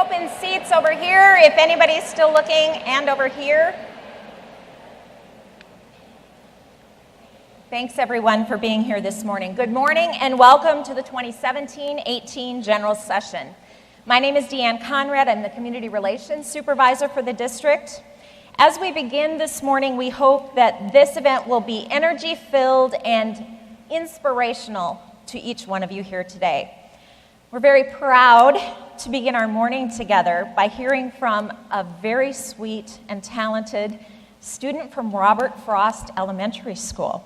open seats over here if anybody's still looking, and over here. Thanks everyone for being here this morning. Good morning and welcome to the 2017-18 General Session. My name is Deanne Conrad. I'm the Community Relations Supervisor for the district. As we begin this morning, we hope that this event will be energy-filled and inspirational to each one of you here today. We're very proud to begin our morning together by hearing from a very sweet and talented student from Robert Frost Elementary School.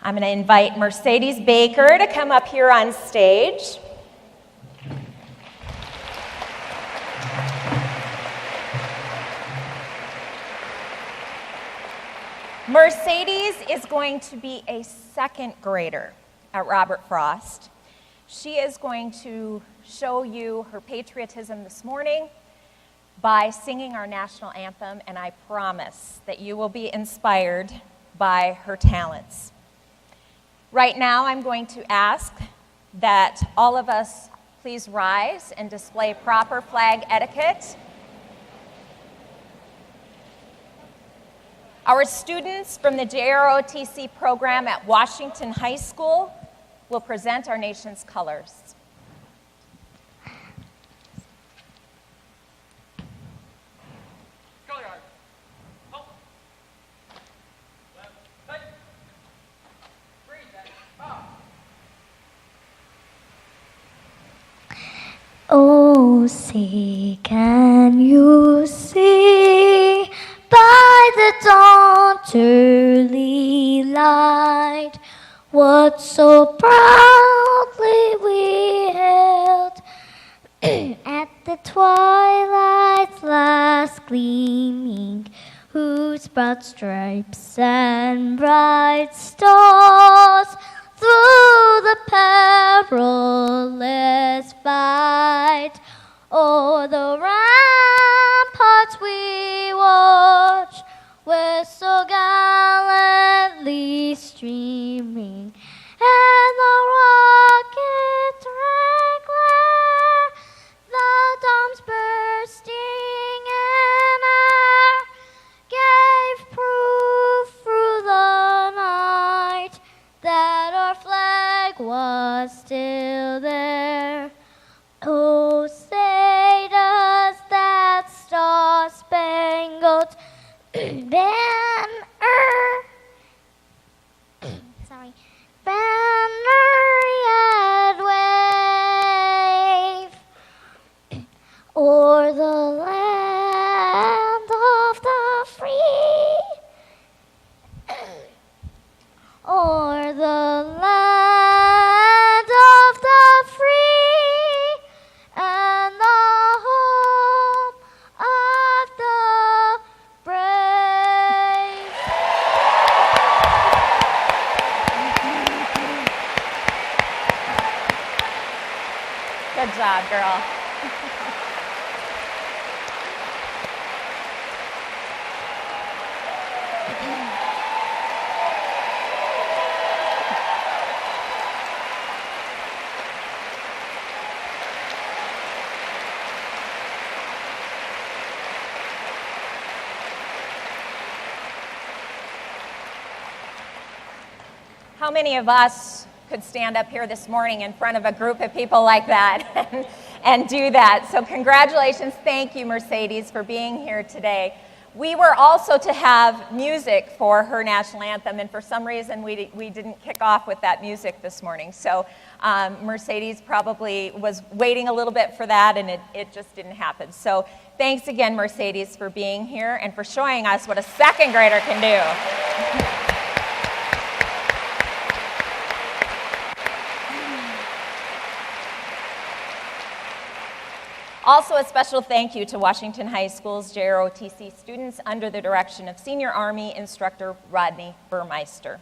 I'm going to invite Mercedes Baker to come up here on stage. Mercedes is going to be a second grader at Robert Frost. She is going to show you her patriotism this morning by singing our national anthem, and I promise that you will be inspired by her talents. Right now, I'm going to ask that all of us please rise and display proper flag etiquette. Our students from the JROTC program at Washington High School will present our nation's colors. Oh, say, can you see by the dawn's early light what so proudly we held at the twilight's last gleaming, whose broad stripes and bright stars through the perilous fight o'er the ramparts we watch were so gallantly streaming, and the rockets regular, the domes bursting in air, gave proof through the night that our flag was still there. Oh, say does that star-spangled banner yet wave o'er the land of the free, o'er the land of the free, and the home of the brave. Good job, girl. How many of us could stand up here this morning in front of a group of people like that and do that? So congratulations. Thank you, Mercedes, for being here today. We were also to have music for her national anthem, and for some reason we didn't kick off with that music this morning. So Mercedes probably was waiting a little bit for that, and it just didn't happen. So thanks again, Mercedes, for being here and for showing us what a second grader can do. Also, a special thank you to Washington High School's JROTC students under the direction of Senior Army Instructor Rodney Burmeister.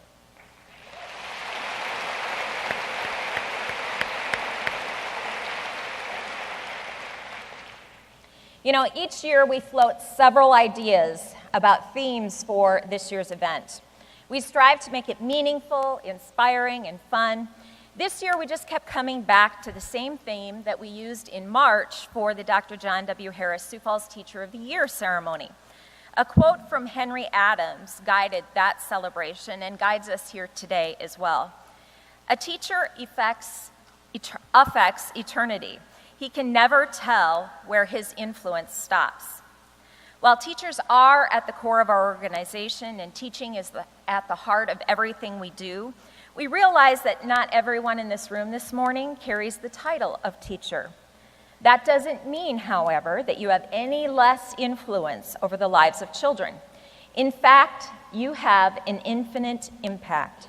You know, each year we float several ideas about themes for this year's event. We strive to make it meaningful, inspiring, and fun. This year, we just kept coming back to the same theme that we used in March for the Dr. John W. Harris Sioux Falls Teacher of the Year ceremony. A quote from Henry Adams guided that celebration and guides us here today as well. A teacher affects eternity. He can never tell where his influence stops. While teachers are at the core of our organization and teaching is at the heart of everything we do, we realize that not everyone in this room this morning carries the title of teacher. That doesn't mean, however, that you have any less influence over the lives of children. In fact, you have an infinite impact.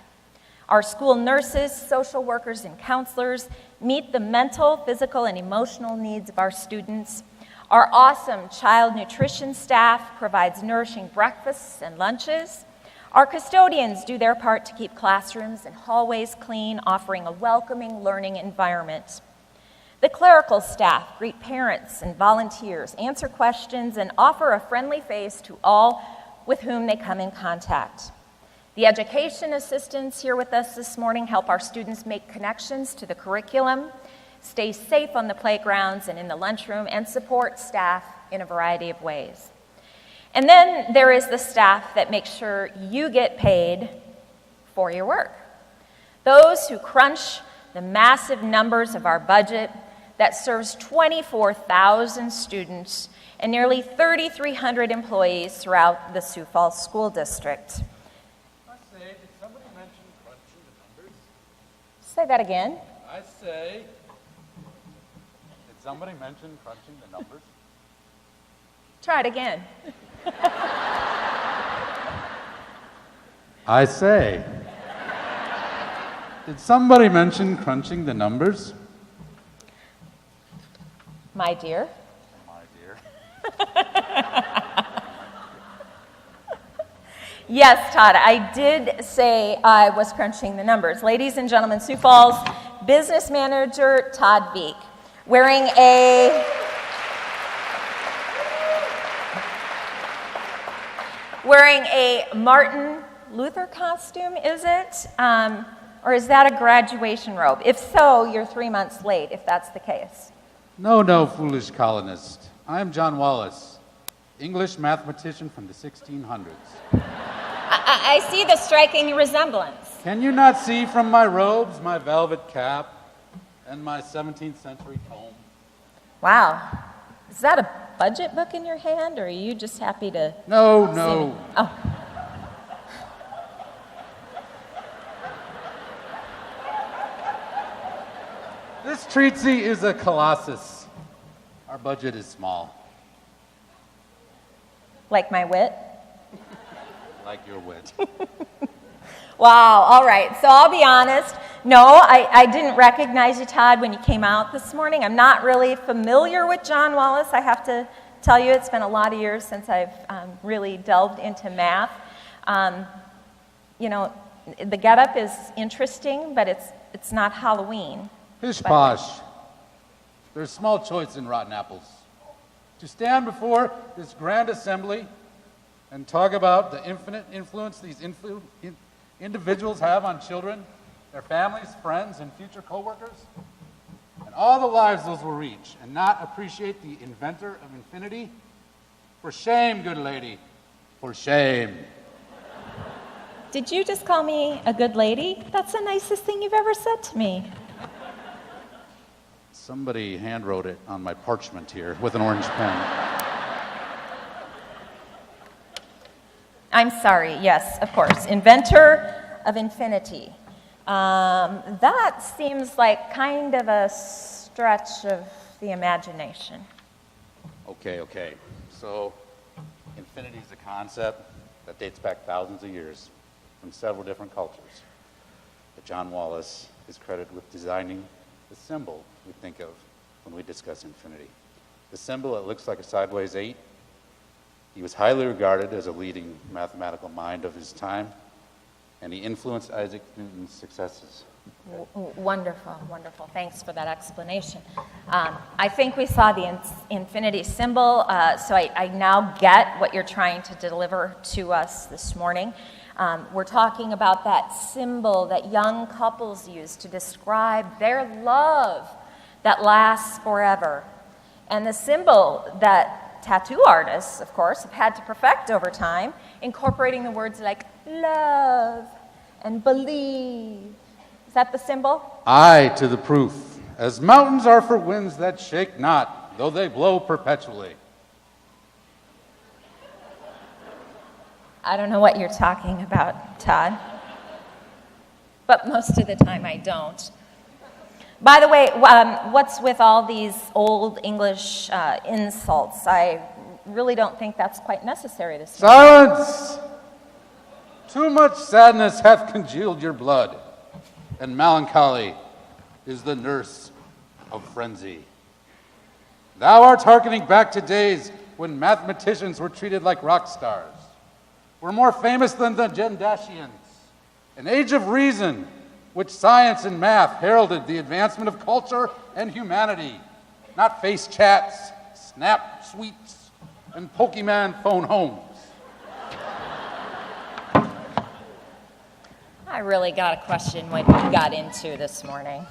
Our school nurses, social workers, and counselors meet the mental, physical, and emotional needs of our students. Our awesome child nutrition staff provides nourishing breakfasts and lunches. Our custodians do their part to keep classrooms and hallways clean, offering a welcoming learning environment. The clerical staff greet parents and volunteers, answer questions, and offer a friendly face to all with whom they come in contact. The education assistants here with us this morning help our students make connections to the curriculum, stay safe on the playgrounds and in the lunchroom, and support staff in a variety of ways. And then there is the staff that makes sure you get paid for your work. Those who crunch the massive numbers of our budget that serves 24,000 students and nearly 3,300 employees throughout the Sioux Falls School District. Did somebody mention crunching the numbers? Say that again. I say, did somebody mention crunching the numbers? Try it again. I say, did somebody mention crunching the numbers? My dear. My dear. Yes, Todd, I did say I was crunching the numbers. Ladies and gentlemen, Sioux Falls Business Manager Todd Veek, wearing a Martin Luther costume, is it? Or is that a graduation robe? If so, you're 3 months late, if that's the case. No, foolish colonist. I am John Wallace, English mathematician from the 1600s. I see the striking resemblance. Can you not see from my robes, my velvet cap, and my 17th century comb? Wow. Is that a budget book in your hand, or are you just happy to... No. Oh. This treaty is a colossus. Our budget is small. Like my wit? Like your wit. Wow, all right. So I'll be honest. No, I didn't recognize you, Todd, when you came out this morning. I'm not really familiar with John Wallace. I have to tell you, it's been a lot of years since I've really delved into math. You know, the getup is interesting, but it's not Halloween. Pish posh. There's small choice in rotten apples. To stand before this grand assembly and talk about the infinite influence these individuals have on children, their families, friends, and future co-workers, and all the lives those will reach, and not appreciate the inventor of infinity? For shame, good lady, for shame. Did you just call me a good lady? That's the nicest thing you've ever said to me. Somebody hand wrote it on my parchment here with an orange pen. I'm sorry, yes, of course. Inventor of infinity. That seems like kind of a stretch of the imagination. Okay. So, infinity is a concept that dates back thousands of years from several different cultures. But John Wallace is credited with designing the symbol we think of when we discuss infinity. The symbol that looks like a sideways 8. He was highly regarded as a leading mathematical mind of his time, and he influenced Isaac Newton's successes. Wonderful. Thanks for that explanation. I think we saw the infinity symbol, so I now get what you're trying to deliver to us this morning. We're talking about that symbol that young couples use to describe their love that lasts forever. And the symbol that tattoo artists, of course, have had to perfect over time, incorporating the words like love and believe. Is that the symbol? Aye to the proof, as mountains are for winds that shake not, though they blow perpetually. I don't know what you're talking about, Todd. But most of the time I don't. By the way, what's with all these old English insults? I really don't think that's quite necessary this time. Silence! Too much sadness hath congealed your blood, and melancholy is the nurse of frenzy. Thou art hearkening back to days when mathematicians were treated like rock stars. We're more famous than the Gendashians, an age of reason, which science and math heralded the advancement of culture and humanity, not face chats, snap sweeps, and Pokemon phone homes. I really got to question what you got into this morning.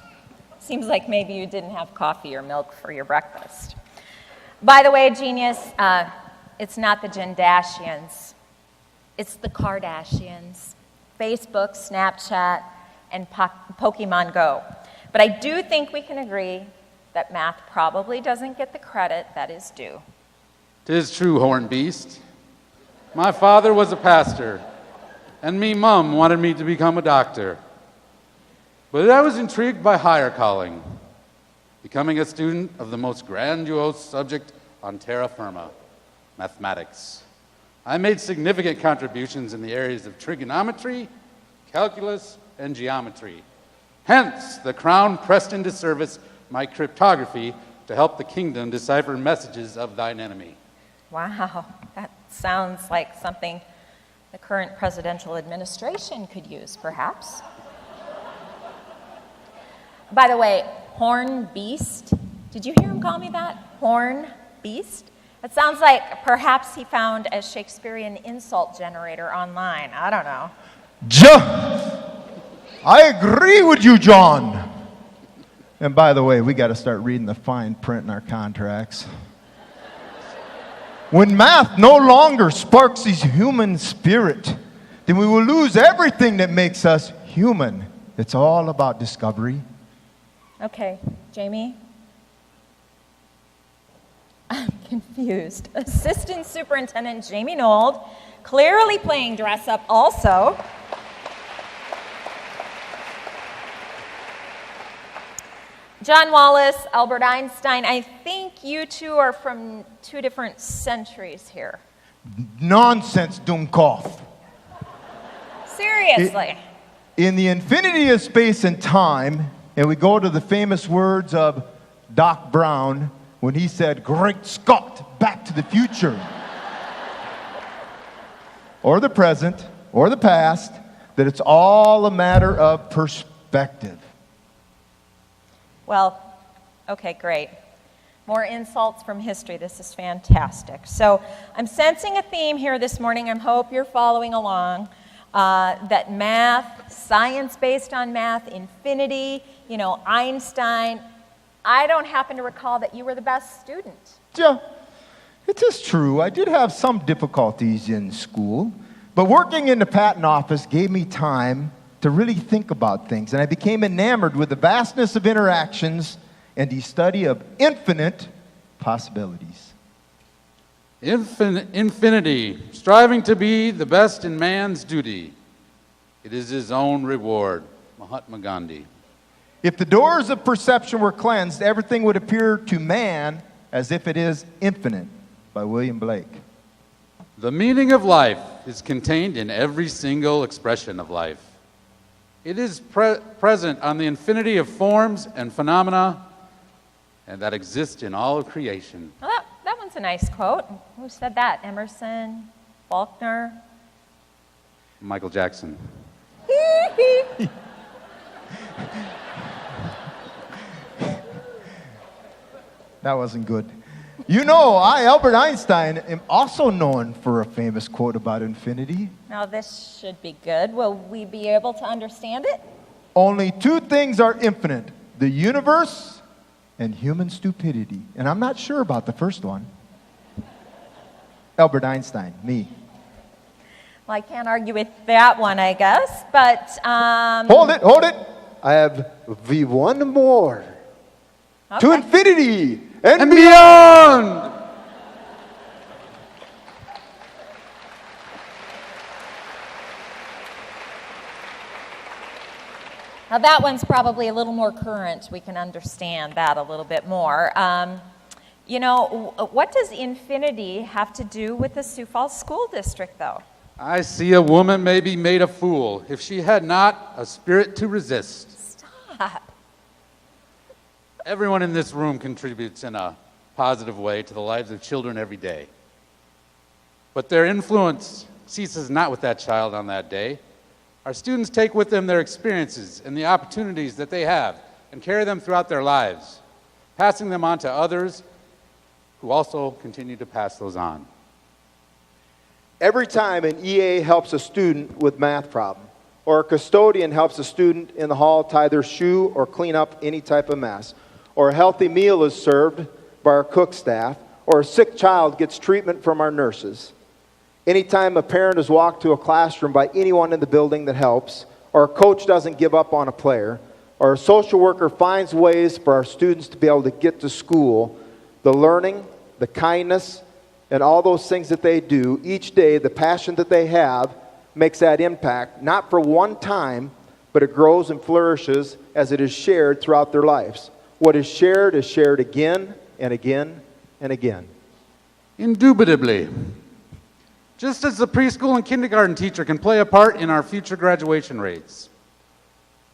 Seems like maybe you didn't have coffee or milk for your breakfast. By the way, genius, it's not the Gendashians. It's the Kardashians. Facebook, Snapchat, and Pokemon Go. But I do think we can agree that math probably doesn't get the credit that is due. 'Tis true, horned beast. My father was a pastor, and me mum wanted me to become a doctor. But I was intrigued by higher calling, becoming a student of the most grandiose subject on terra firma, mathematics. I made significant contributions in the areas of trigonometry, calculus, and geometry. Hence, the crown pressed into service my cryptography to help the kingdom decipher messages of thine enemy. Wow, that sounds like something the current presidential administration could use, perhaps. By the way, horn beast, did you hear him call me that? Horn beast? It sounds like perhaps he found a Shakespearean insult generator online. I don't know. I agree with you, John. And by the way, we got to start reading the fine print in our contracts. When math no longer sparks the human spirit, then we will lose everything that makes us human. It's all about discovery. Okay, Jamie? I'm confused. Assistant Superintendent Jamie Nold, clearly playing dress up also. John Wallace, Albert Einstein, I think you two are from two different centuries here. Nonsense, Dummkopf. Seriously. In the infinity of space and time, and we go to the famous words of Doc Brown when he said, "Great Scott, back to the future." Or the present, or the past, that it's all a matter of perspective. Well, okay, great. More insults from history. This is fantastic. So I'm sensing a theme here this morning. I hope you're following along. That math, science based on math, infinity, Einstein. I don't happen to recall that you were the best student. Yeah, it is true. I did have some difficulties in school, but working in the patent office gave me time to really think about things, and I became enamored with the vastness of interactions and the study of infinite possibilities. Infinity, striving to be the best in man's duty. It is his own reward. Mahatma Gandhi. If the doors of perception were cleansed, everything would appear to man as if it is infinite, by William Blake. The meaning of life is contained in every single expression of life. It is present on the infinity of forms and phenomena and that exist in all of creation. Well, that one's a nice quote. Who said that? Emerson? Faulkner? Michael Jackson. That wasn't good. You know, Albert Einstein, am also known for a famous quote about infinity. Now this should be good. Will we be able to understand it? Only two things are infinite, the universe and human stupidity. And I'm not sure about the first one. Albert Einstein, me. Well, I can't argue with that one, I guess, but... Hold it. I have the one more. Okay. To infinity And beyond! Now that one's probably a little more current. We can understand that a little bit more. You know, what does infinity have to do with the Sioux Falls School District, though? I see a woman may be made a fool if she had not a spirit to resist. Stop. Everyone in this room contributes in a positive way to the lives of children every day. But their influence ceases not with that child on that day. Our students take with them their experiences and the opportunities that they have and carry them throughout their lives, passing them on to others who also continue to pass those on. Every time an EA helps a student with math problem, or a custodian helps a student in the hall tie their shoe or clean up any type of mess, or a healthy meal is served by our cook staff, or a sick child gets treatment from our nurses. Anytime a parent is walked to a classroom by anyone in the building that helps, or a coach doesn't give up on a player, or a social worker finds ways for our students to be able to get to school, the learning, the kindness, and all those things that they do each day, the passion that they have, makes that impact, not for one time, but it grows and flourishes as it is shared throughout their lives. What is shared again and again and again. Indubitably. Just as the preschool and kindergarten teacher can play a part in our future graduation rates,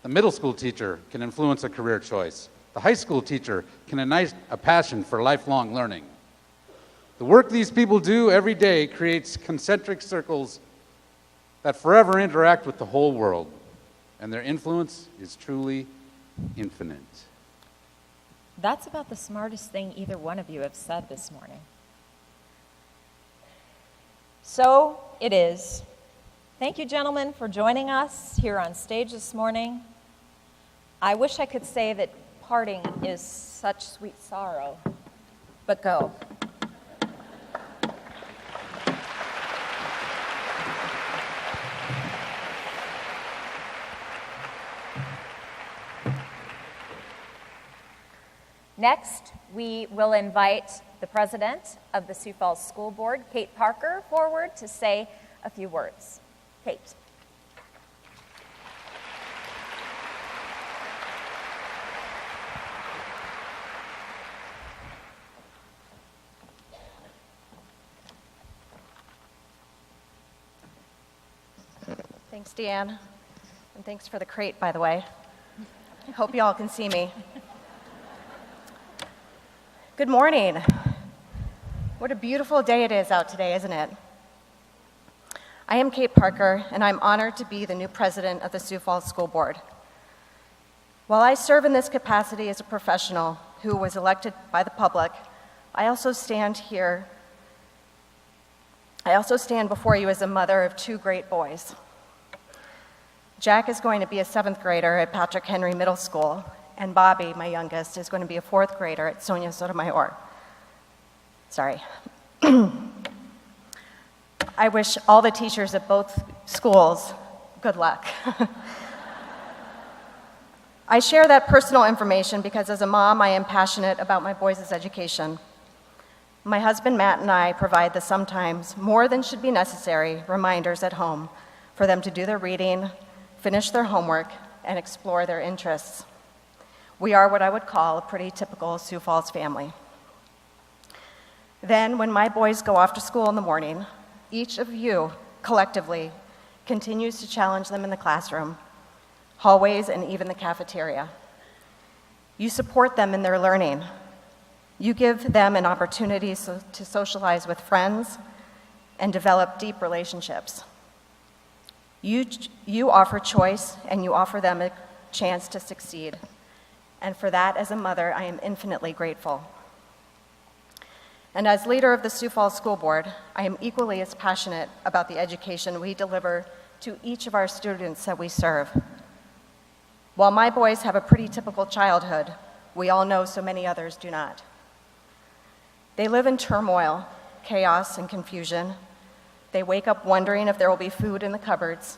the middle school teacher can influence a career choice. The high school teacher can ignite a passion for lifelong learning. The work these people do every day creates concentric circles that forever interact with the whole world, and their influence is truly infinite. That's about the smartest thing either one of you have said this morning. So it is. Thank you, gentlemen, for joining us here on stage this morning. I wish I could say that parting is such sweet sorrow, but go. Next, we will invite the president of the Sioux Falls School Board, Kate Parker, forward to say a few words. Kate. Thanks, Deanne, and thanks for the crate, by the way. I hope you all can see me. Good morning. What a beautiful day it is out today, isn't it? I am Kate Parker, and I'm honored to be the new president of the Sioux Falls School Board. While I serve in this capacity as a professional who was elected by the public, I also stand before you as a mother of two great boys. Jack is going to be a 7th grader at Patrick Henry Middle School, and Bobby, my youngest, is going to be a 4th grader at Sonia Sotomayor. Sorry. I wish all the teachers at both schools good luck. I share that personal information because as a mom, I am passionate about my boys' education. My husband, Matt, and I provide the sometimes more than should be necessary reminders at home for them to do their reading, finish their homework, and explore their interests. We are what I would call a pretty typical Sioux Falls family. Then, when my boys go off to school in the morning, each of you, collectively, continues to challenge them in the classroom, hallways, and even the cafeteria. You support them in their learning. You give them an opportunity to socialize with friends and develop deep relationships. You offer choice, and you offer them a chance to succeed. And for that, as a mother, I am infinitely grateful. And as leader of the Sioux Falls School Board, I am equally as passionate about the education we deliver to each of our students that we serve. While my boys have a pretty typical childhood, we all know so many others do not. They live in turmoil, chaos, and confusion. They wake up wondering if there will be food in the cupboards,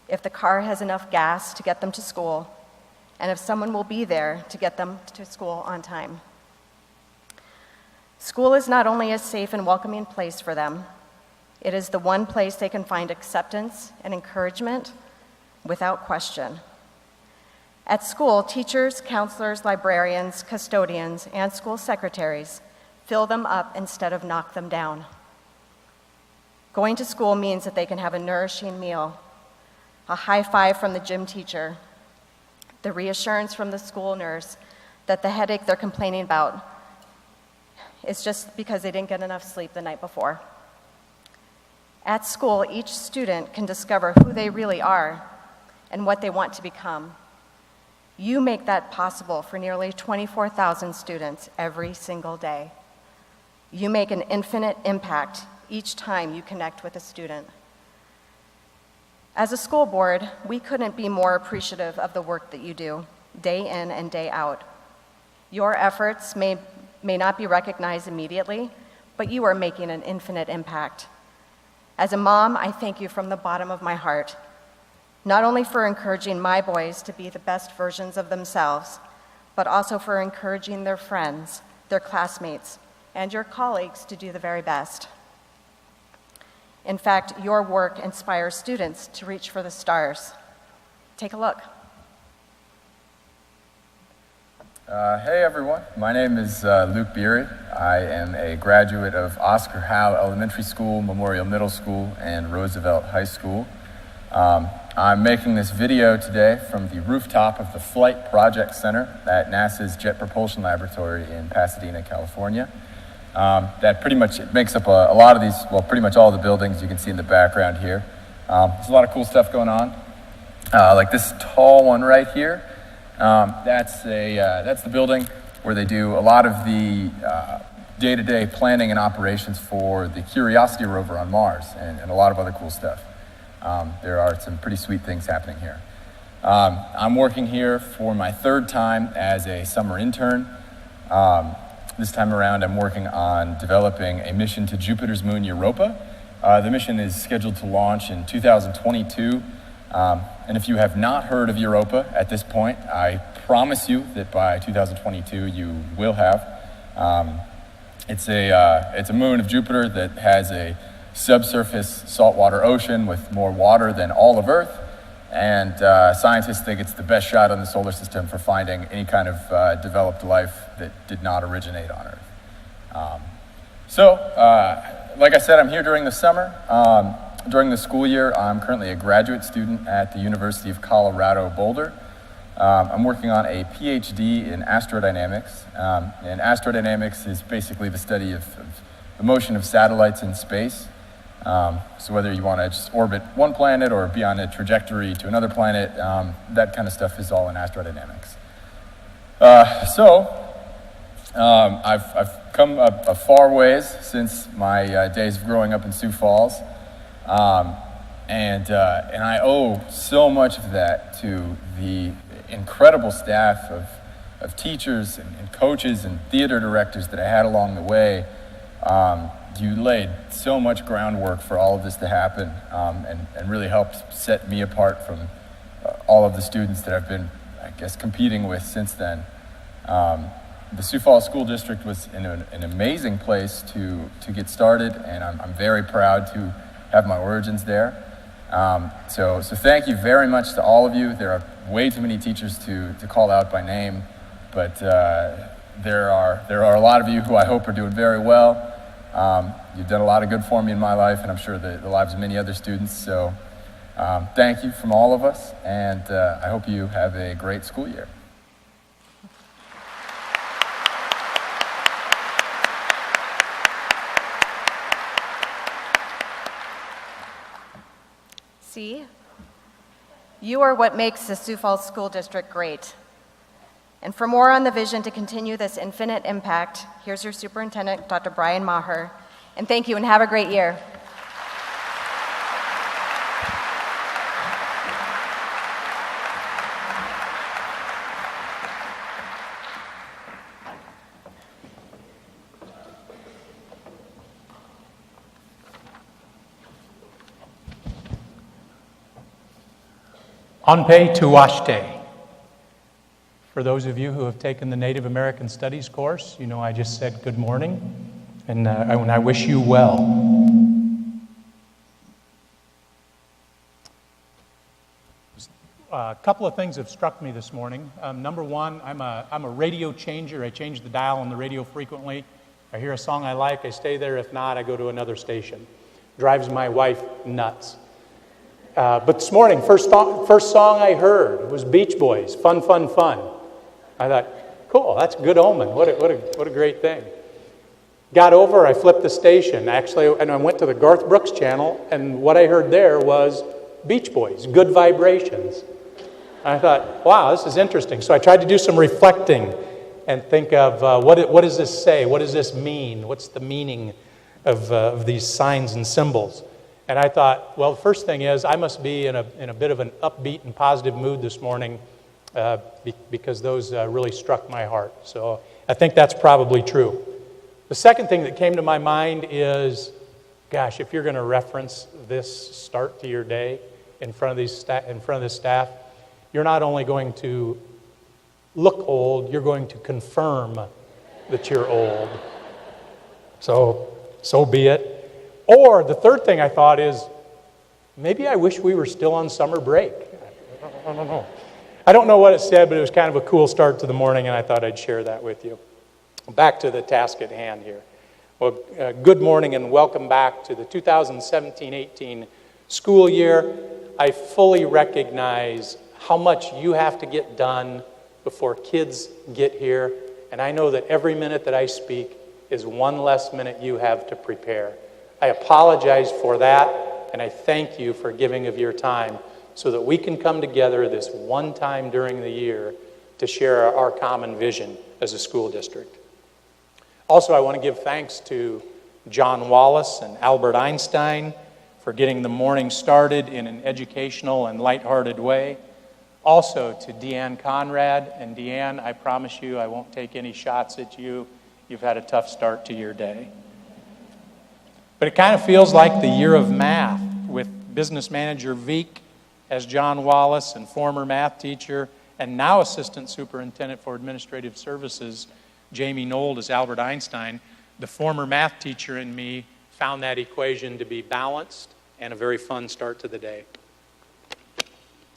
if the car has enough gas to get them to school, and if someone will be there to get them to school on time. School is not only a safe and welcoming place for them, it is the one place they can find acceptance and encouragement without question. At school, teachers, counselors, librarians, custodians, and school secretaries fill them up instead of knock them down. Going to school means that they can have a nourishing meal, a high five from the gym teacher, the reassurance from the school nurse that the headache they're complaining about is just because they didn't get enough sleep the night before. At school, each student can discover who they really are and what they want to become. You make that possible for nearly 24,000 students every single day. You make an infinite impact each time you connect with a student. As a school board, we couldn't be more appreciative of the work that you do, day in and day out. Your efforts may not be recognized immediately, but you are making an infinite impact. As a mom, I thank you from the bottom of my heart, not only for encouraging my boys to be the best versions of themselves, but also for encouraging their friends, their classmates, and your colleagues to do the very best. In fact, your work inspires students to reach for the stars. Take a look. Hey everyone, my name is Luke Barrett. I am a graduate of Oscar Howe Elementary School, Memorial Middle School, and Roosevelt High School. I'm making this video today from the rooftop of the Flight Project Center at NASA's Jet Propulsion Laboratory in Pasadena, California. That pretty much makes up a lot of these, well, pretty much all the buildings you can see in the background here. There's a lot of cool stuff going on. Like this tall one right here. That's the building where they do a lot of the day-to-day planning and operations for the Curiosity rover on Mars and a lot of other cool stuff. There are some pretty sweet things happening here. I'm working here for my third time as a summer intern. This time around, I'm working on developing a mission to Jupiter's moon, Europa. The mission is scheduled to launch in 2022. And if you have not heard of Europa at this point, I promise you that by 2022 you will have. It's a moon of Jupiter that has a subsurface saltwater ocean with more water than all of Earth. And scientists think it's the best shot on the solar system for finding any kind of developed life that did not originate on Earth. Like I said, I'm here during the summer. During the school year, I'm currently a graduate student at the University of Colorado Boulder. I'm working on a PhD in astrodynamics. And astrodynamics is basically the study of the motion of satellites in space. So whether you want to just orbit one planet or be on a trajectory to another planet, that kind of stuff is all in astrodynamics. I've come a far ways since my days of growing up in Sioux Falls. And I owe so much of that to the incredible staff of teachers and coaches and theater directors that I had along the way. You laid so much groundwork for all of this to happen, and really helped set me apart from all of the students that I've been, I guess, competing with since then. The Sioux Falls School District was an amazing place to get started, and I'm very proud to have my origins there. So thank you very much to all of you. There are way too many teachers to call out by name, but there are a lot of you who I hope are doing very well. You've done a lot of good for me in my life, and I'm sure the lives of many other students. So thank you from all of us, and I hope you have a great school year. See, you are what makes the Sioux Falls School District great. And for more on the vision to continue this infinite impact, here's your superintendent, Dr. Brian Maher. And thank you, and have a great year. Anpe Tuashte. For those of you who have taken the Native American Studies course, you know I just said good morning, and I wish you well. A couple of things have struck me this morning. Number one, I'm a radio changer. I change the dial on the radio frequently. I hear a song I like, I stay there. If not, I go to another station. Drives my wife nuts. But this morning, first song I heard was Beach Boys, Fun, Fun, Fun. I thought, cool, that's a good omen. What a great thing. Got over, I flipped the station, actually, and I went to the Garth Brooks channel, and what I heard there was Beach Boys, Good Vibrations. I thought, wow, this is interesting. So I tried to do some reflecting and think of what does this say? What does this mean? What's the meaning of these signs and symbols? And I thought, well, the first thing is I must be in a bit of an upbeat and positive mood this morning because those really struck my heart. So I think that's probably true. The second thing that came to my mind is, gosh, if you're going to reference this start to your day in front of this staff, you're not only going to look old, you're going to confirm that you're old. So be it. Or the third thing I thought is, maybe I wish we were still on summer break. I don't know. I don't know what it said, but it was kind of a cool start to the morning, and I thought I'd share that with you. Back to the task at hand here. Well, good morning and welcome back to the 2017-18 school year. I fully recognize how much you have to get done before kids get here, and I know that every minute that I speak is one less minute you have to prepare. I apologize for that, and I thank you for giving of your time so that we can come together this one time during the year to share our common vision as a school district. Also, I want to give thanks to John Wallace and Albert Einstein for getting the morning started in an educational and lighthearted way. Also to Deanne Conrad. And Deanne, I promise you I won't take any shots at you. You've had a tough start to your day. But it kind of feels like the year of math with business manager Veek as John Wallace and former math teacher and now assistant superintendent for administrative services Jamie Nold as Albert Einstein. The former math teacher in me found that equation to be balanced and a very fun start to the day.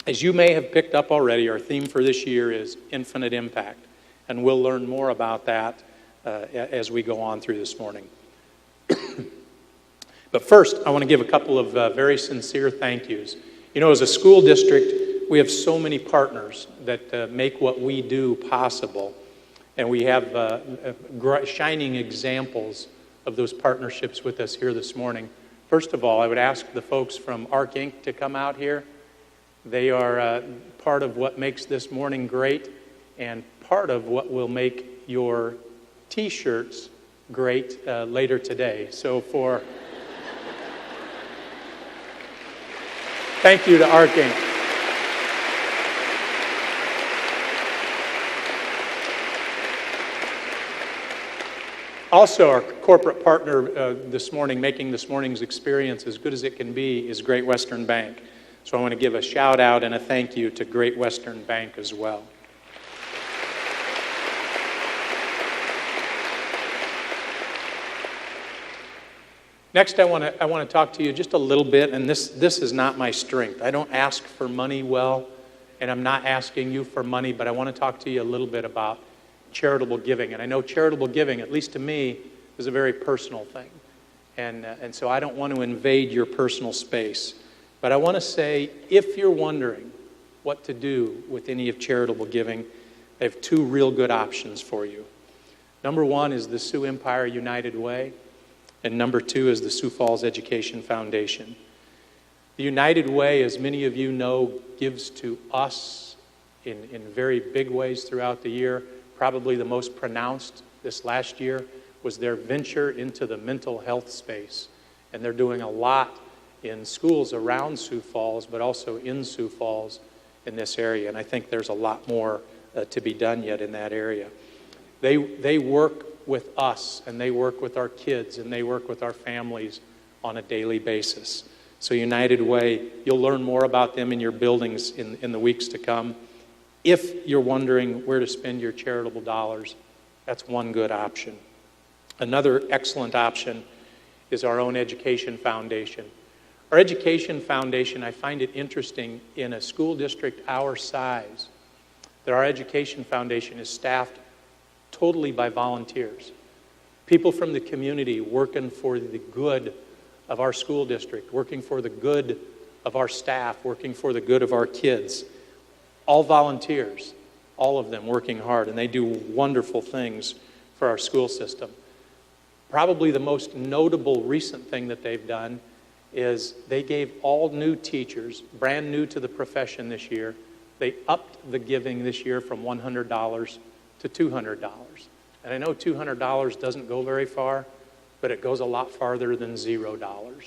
As you may have picked up already, our theme for this year is infinite impact, and we'll learn more about that as we go on through this morning. But first, I want to give a couple of very sincere thank yous. You know, as a school district, we have so many partners that make what we do possible. And we have shining examples of those partnerships with us here this morning. First of all, I would ask the folks from ARC Inc. to come out here. They are part of what makes this morning great and part of what will make your T-shirts great later today. So thank you to ARC Inc. Also, our corporate partner this morning, making this morning's experience as good as it can be, is Great Western Bank. So I want to give a shout out and a thank you to Great Western Bank as well. Next, I want to talk to you just a little bit, and this is not my strength. I don't ask for money well, and I'm not asking you for money, but I want to talk to you a little bit about charitable giving. And I know charitable giving, at least to me, is a very personal thing. And so I don't want to invade your personal space. But I want to say, if you're wondering what to do with any of charitable giving, I have two real good options for you. Number one is the Sioux Empire United Way, and number two is the Sioux Falls Education Foundation. The United Way, as many of you know, gives to us in very big ways throughout the year. Probably the most pronounced this last year was their venture into the mental health space. And they're doing a lot in schools around Sioux Falls, but also in Sioux Falls in this area. And I think there's a lot more to be done yet in that area. They work with us, and they work with our kids, and they work with our families on a daily basis. So United Way, you'll learn more about them in your buildings in the weeks to come. If you're wondering where to spend your charitable dollars, that's one good option. Another excellent option is our own education foundation. Our education foundation, I find it interesting in a school district our size, that our education foundation is staffed totally by volunteers. People from the community working for the good of our school district, working for the good of our staff, working for the good of our kids. All volunteers, all of them working hard, and they do wonderful things for our school system. Probably the most notable recent thing that they've done is they gave all new teachers, brand new to the profession this year, they upped the giving this year from $100 to $200. And I know $200 doesn't go very far, but it goes a lot farther than $0.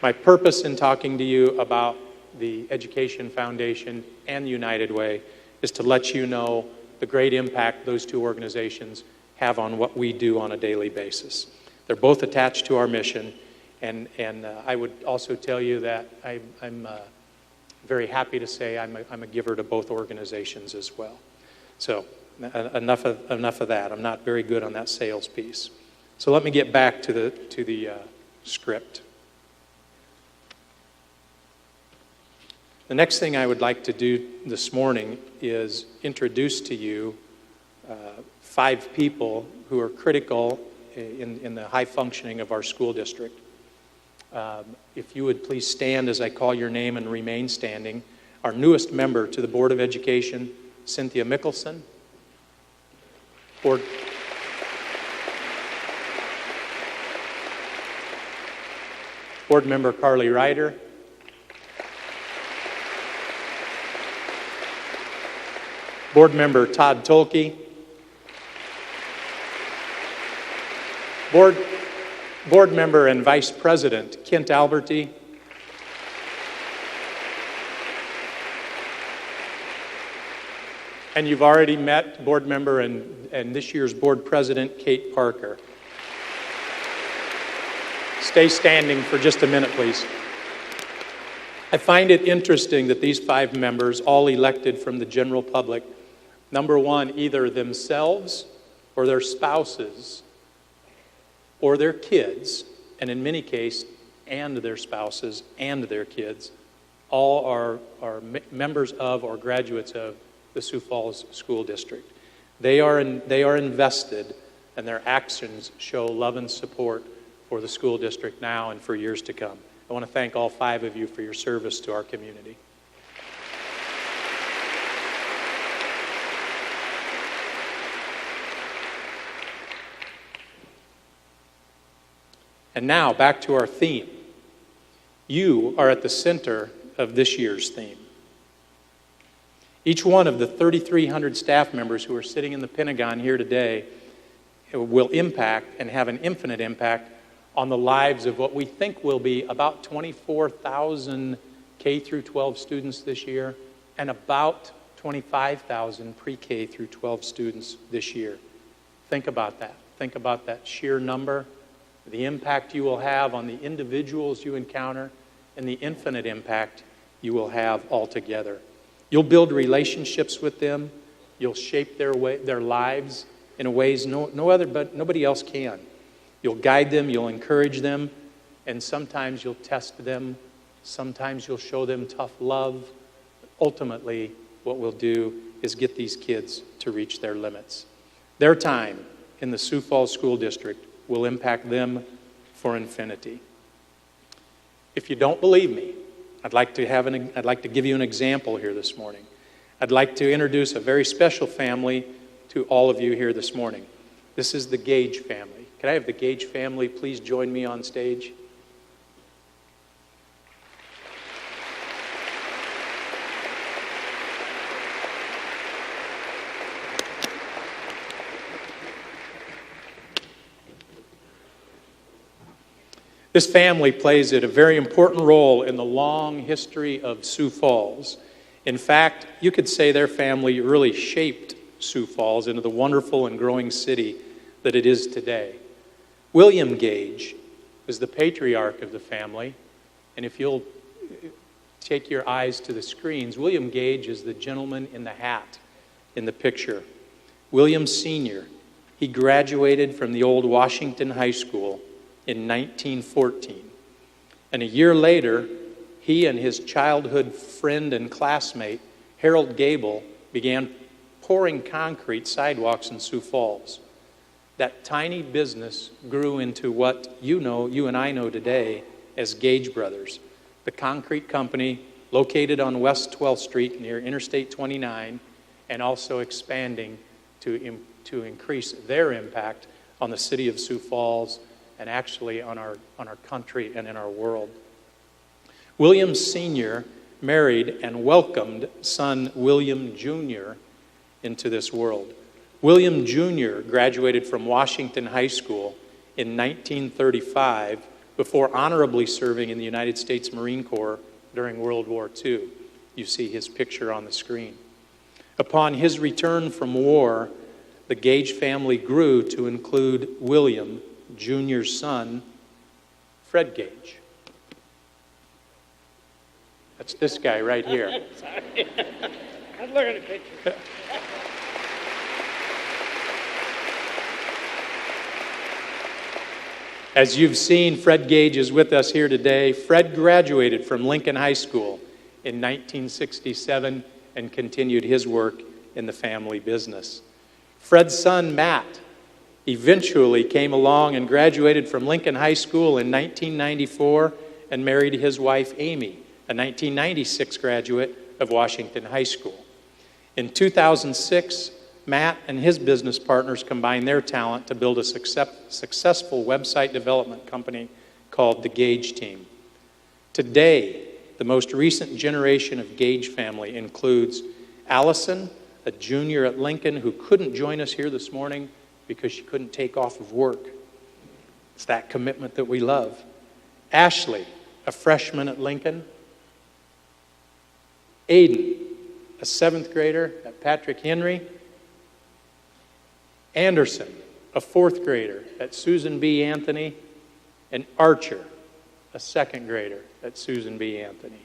My purpose in talking to you about the Education Foundation and the United Way is to let you know the great impact those two organizations have on what we do on a daily basis. They're both attached to our mission, and I would also tell you that I'm very happy to say I'm a giver to both organizations as well. So enough of that. I'm not very good on that sales piece. So let me get back to the script. The next thing I would like to do this morning is introduce to you 5 people who are critical in the high functioning of our school district. If you would please stand as I call your name and remain standing. Our newest member to the Board of Education, Cynthia Mickelson. Board Member Carly Ryder. Board Member Todd Tolke. Board Member and Vice President Kent Alberti. And you've already met Board Member and this year's Board President Kate Parker. Stay standing for just a minute, please. I find it interesting that these 5 members, all elected from the general public, number one, either themselves or their spouses or their kids, and in many cases, and their spouses and their kids, all are members of or graduates of the Sioux Falls School District. They are invested, and their actions show love and support for the school district now and for years to come. I want to thank all 5 of you for your service to our community. And now, back to our theme. You are at the center of this year's theme. Each one of the 3,300 staff members who are sitting in the Pentagon here today will impact and have an infinite impact on the lives of what we think will be about 24,000 K through 12 students this year and about 25,000 pre-K through 12 students this year. Think about that. Think about that sheer number, the impact you will have on the individuals you encounter, and the infinite impact you will have altogether. You'll build relationships with them. You'll shape their lives in ways nobody else can. You'll guide them, you'll encourage them, and sometimes you'll test them. Sometimes you'll show them tough love. Ultimately, what we'll do is get these kids to reach their limits. Their time in the Sioux Falls School District will impact them for infinity. If you don't believe me, I'd like to give you an example here this morning. I'd like to introduce a very special family to all of you here this morning. This is the Gage family. Can I have the Gage family please join me on stage? This family plays a very important role in the long history of Sioux Falls. In fact, you could say their family really shaped Sioux Falls into the wonderful and growing city that it is today. William Gage was the patriarch of the family, and if you'll take your eyes to the screens, William Gage is the gentleman in the hat in the picture. William Sr., he graduated from the old Washington High School in 1914, and a year later, he and his childhood friend and classmate, Harold Gable, began pouring concrete sidewalks in Sioux Falls. That tiny business grew into what you and I know today as Gage Brothers, the concrete company located on West 12th Street near Interstate 29, and also expanding to increase their impact on the city of Sioux Falls and actually on our country and in our world. William Sr. married and welcomed son William Jr. into this world. William Jr. graduated from Washington High School in 1935 before honorably serving in the United States Marine Corps during World War II. You see his picture on the screen. Upon his return from war, the Gage family grew to include William Jr.'s son, Fred Gage. That's this guy right here. Sorry. I'm looking at a picture. As you've seen, Fred Gage is with us here today. Fred graduated from Lincoln High School in 1967 and continued his work in the family business. Fred's son, Matt, eventually came along and graduated from Lincoln High School in 1994 and married his wife, Amy, a 1996 graduate of Washington High School. In 2006, Matt and his business partners combined their talent to build a successful website development company called the Gage Team. Today, the most recent generation of Gage family includes Allison, a junior at Lincoln who couldn't join us here this morning because she couldn't take off of work. It's that commitment that we love. Ashley, a freshman at Lincoln. Aiden, a 7th grader at Patrick Henry. Anderson, a 4th grader at Susan B. Anthony. And Archer, a 2nd grader at Susan B. Anthony.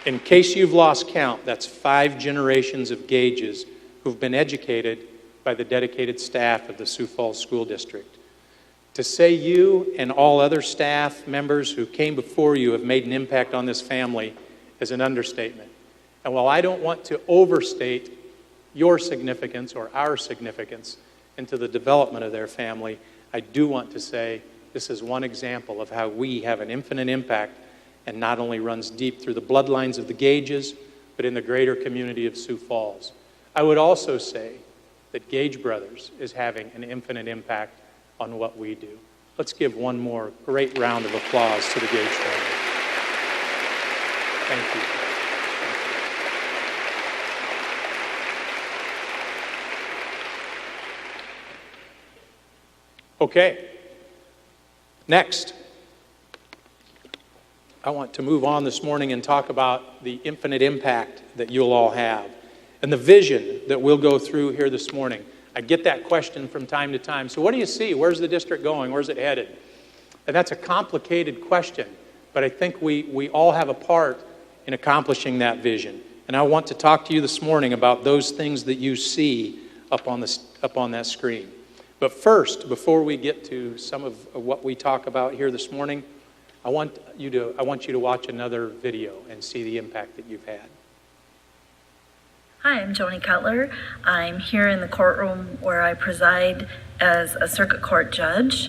In case you've lost count, that's 5 generations of Gages who've been educated by the dedicated staff of the Sioux Falls School District. To say you and all other staff members who came before you have made an impact on this family is an understatement. And while I don't want to overstate your significance or our significance into the development of their family, I do want to say this is one example of how we have an infinite impact and not only runs deep through the bloodlines of the Gages, but in the greater community of Sioux Falls. I would also say that Gage Brothers is having an infinite impact on what we do. Let's give one more great round of applause to the Gage family. Thank you. Okay. Next, I want to move on this morning and talk about the infinite impact that you'll all have and the vision that we'll go through here this morning. I get that question from time to time. So what do you see? Where's the district going? Where's it headed? And that's a complicated question, but I think we all have a part in accomplishing that vision. And I want to talk to you this morning about those things that you see up on that screen. But first, before we get to some of what we talk about here this morning, I want you to watch another video and see the impact that you've had. Hi, I'm Joni Cutler. I'm here in the courtroom where I preside as a circuit court judge.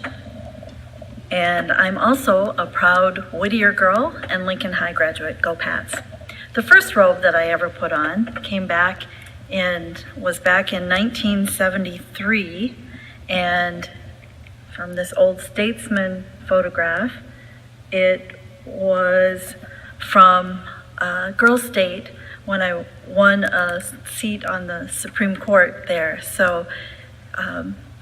And I'm also a proud Whittier girl and Lincoln High graduate. Go Pats. The first robe that I ever put on was back in 1973, and from this old Statesman photograph, it was from Girls State when I won a seat on the Supreme Court there. So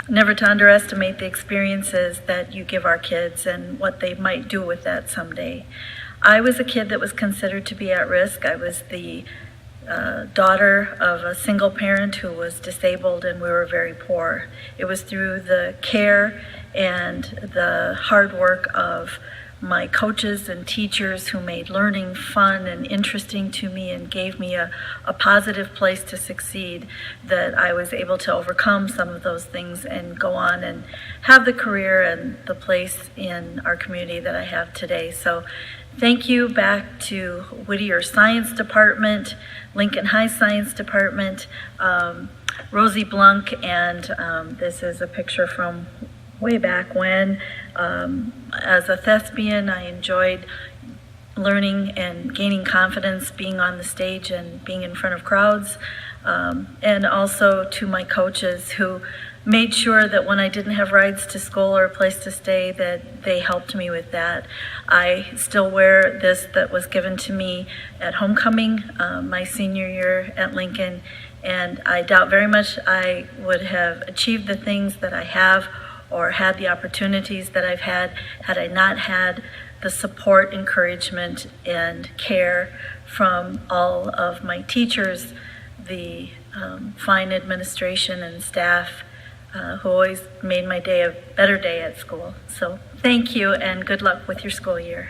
never to underestimate the experiences that you give our kids and what they might do with that someday. I was a kid that was considered to be at risk. I was the daughter of a single parent who was disabled, and we were very poor. It was through the care and the hard work of my coaches and teachers who made learning fun and interesting to me and gave me a positive place to succeed that I was able to overcome some of those things and go on and have the career and the place in our community that I have today. So thank you back to Whittier Science Department, Lincoln High Science Department, Rosie Blunk, and this is a picture from way back when. As a thespian, I enjoyed learning and gaining confidence being on the stage and being in front of crowds. And also to my coaches who made sure that when I didn't have rides to school or a place to stay, that they helped me with that. I still wear this that was given to me at homecoming, my senior year at Lincoln, and I doubt very much I would have achieved the things that I have or had the opportunities that I've had I not had the support, encouragement, and care from all of my teachers, the fine administration and staff who always made my day a better day at school. So thank you, and good luck with your school year.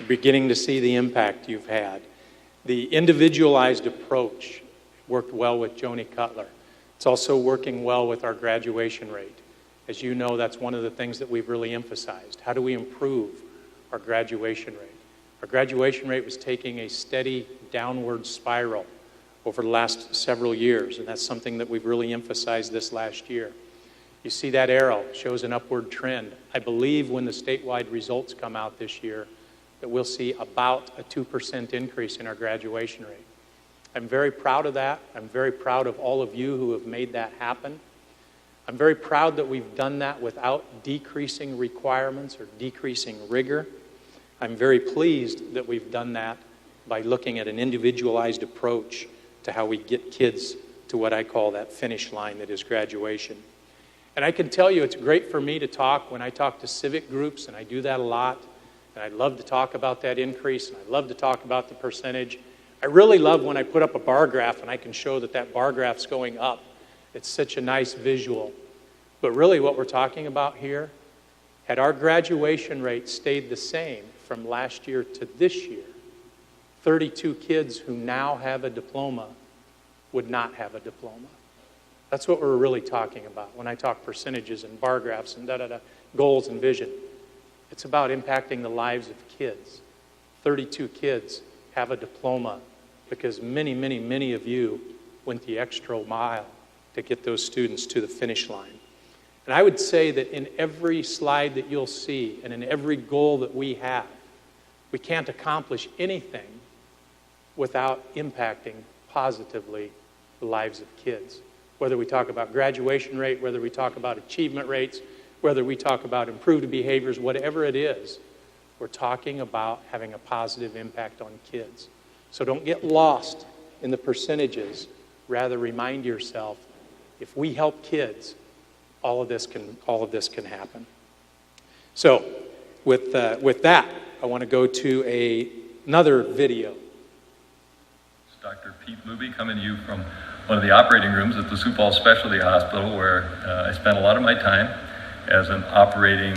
Beginning to see the impact you've had. The individualized approach worked well with Joni Cutler. It's also working well with our graduation rate. As you know, that's one of the things that we've really emphasized. How do we improve our graduation rate? Our graduation rate was taking a steady downward spiral over the last several years, and that's something that we've really emphasized this last year. You see that arrow shows an upward trend. I believe when the statewide results come out this year, that we'll see about a 2% increase in our graduation rate. I'm very proud of that. I'm very proud of all of you who have made that happen. I'm very proud that we've done that without decreasing requirements or decreasing rigor. I'm very pleased that we've done that by looking at an individualized approach to how we get kids to what I call that finish line that is graduation. And I can tell you it's great for me to talk when I talk to civic groups, and I do that a lot. And I love to talk about that increase, and I love to talk about the percentage. I really love when I put up a bar graph and I can show that that bar graph's going up. It's such a nice visual. But really what we're talking about here, had our graduation rate stayed the same from last year to this year, 32 kids who now have a diploma would not have a diploma. That's what we're really talking about when I talk percentages and bar graphs and goals and vision. It's about impacting the lives of kids. 32 kids have a diploma because many, many, many of you went the extra mile to get those students to the finish line. And I would say that in every slide that you'll see and in every goal that we have, we can't accomplish anything without impacting positively the lives of kids. Whether we talk about graduation rate, whether we talk about achievement rates, whether we talk about improved behaviors, whatever it is, we're talking about having a positive impact on kids. So don't get lost in the percentages. Rather, remind yourself, if we help kids, all of this can happen. So, with that, I want to go to another video. It's Dr. Pete Luby coming to you from one of the operating rooms at the Sioux Falls Specialty Hospital, where I spent a lot of my time as an operating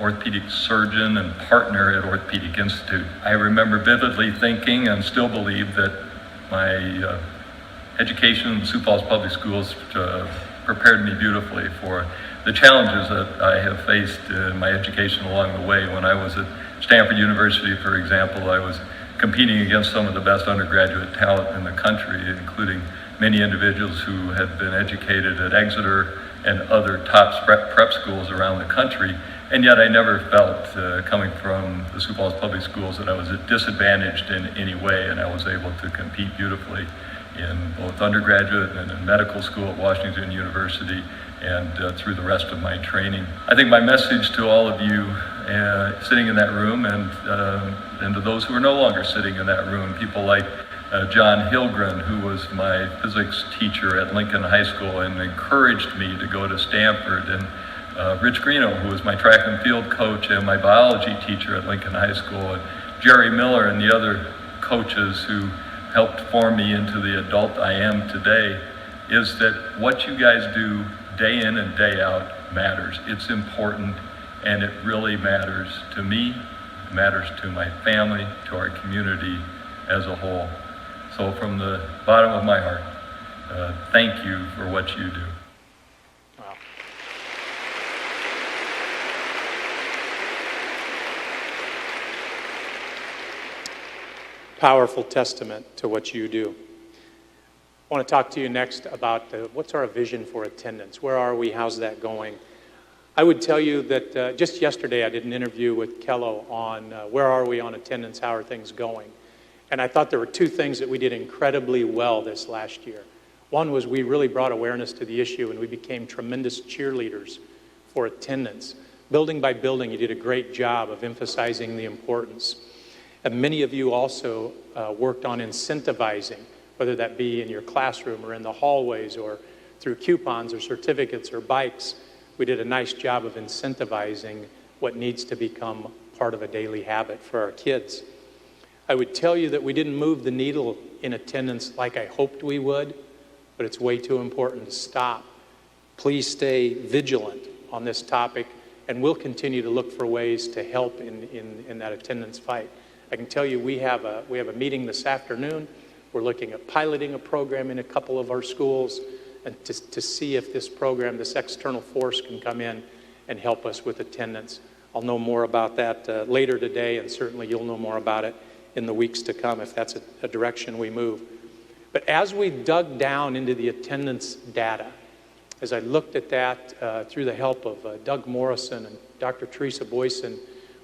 orthopedic surgeon and partner at Orthopedic Institute. I remember vividly thinking and still believe that my education in the Sioux Falls Public Schools prepared me beautifully for the challenges that I have faced in my education along the way. When I was at Stanford University, for example, I was competing against some of the best undergraduate talent in the country, including many individuals who had been educated at Exeter, and other top prep schools around the country. And yet I never felt, coming from the Sioux Falls Public Schools, that I was disadvantaged in any way, and I was able to compete beautifully in both undergraduate and in medical school at Washington University and through the rest of my training. I think my message to all of you sitting in that room and to those who are no longer sitting in that room, people like John Hilgren, who was my physics teacher at Lincoln High School and encouraged me to go to Stanford, and Rich Greeno, who was my track and field coach and my biology teacher at Lincoln High School, and Jerry Miller and the other coaches who helped form me into the adult I am today, is that what you guys do day in and day out matters. It's important, and it really matters to me, it matters to my family, to our community as a whole. So from the bottom of my heart, thank you for what you do. Wow. Powerful testament to what you do. I want to talk to you next about what's our vision for attendance? Where are we? How's that going? I would tell you that just yesterday I did an interview with Kello on where are we on attendance, how are things going? And I thought there were two things that we did incredibly well this last year. One was we really brought awareness to the issue, and we became tremendous cheerleaders for attendance. Building by building, you did a great job of emphasizing the importance. And many of you also worked on incentivizing, whether that be in your classroom or in the hallways or through coupons or certificates or bikes. We did a nice job of incentivizing what needs to become part of a daily habit for our kids. I would tell you that we didn't move the needle in attendance like I hoped we would, but it's way too important to stop. Please stay vigilant on this topic, and we'll continue to look for ways to help in that attendance fight. I can tell you we have a meeting this afternoon. We're looking at piloting a program in a couple of our schools and to see if this program, this external force, can come in and help us with attendance. I'll know more about that later today, and certainly you'll know more about it in the weeks to come if that's a direction we move. But as we dug down into the attendance data, as I looked at that through the help of Doug Morrison and Dr. Teresa Boyson,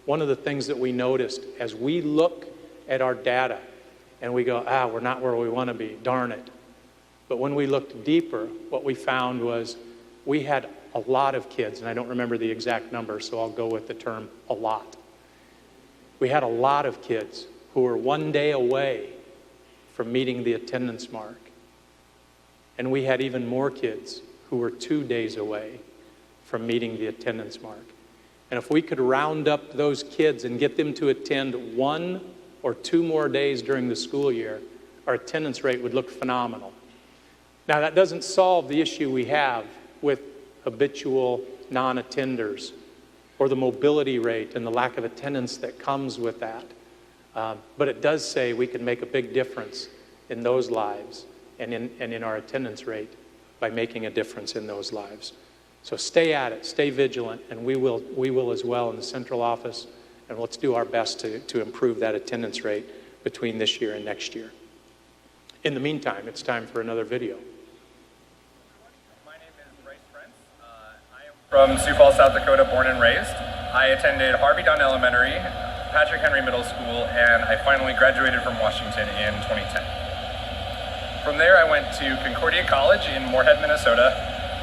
one of the things that we noticed as we look at our data and we go, we're not where we want to be, darn it. But when we looked deeper, what we found was we had a lot of kids, and I don't remember the exact number, so I'll go with the term a lot. We had a lot of kids who were one day away from meeting the attendance mark. And we had even more kids who were 2 days away from meeting the attendance mark. And if we could round up those kids and get them to attend 1 or 2 more days during the school year, our attendance rate would look phenomenal. Now, that doesn't solve the issue we have with habitual non-attenders or the mobility rate and the lack of attendance that comes with that. But it does say we can make a big difference in those lives and in our attendance rate by making a difference in those lives. So stay at it, stay vigilant, and we will as well in the central office, and let's do our best to improve that attendance rate between this year and next year. In the meantime, it's time for another video. My name is Bryce Prince. I am from Sioux Falls, South Dakota, born and raised. I attended Harvey Dunn Elementary, Patrick Henry Middle School, and I finally graduated from Washington in 2010. From there, I went to Concordia College in Moorhead, Minnesota,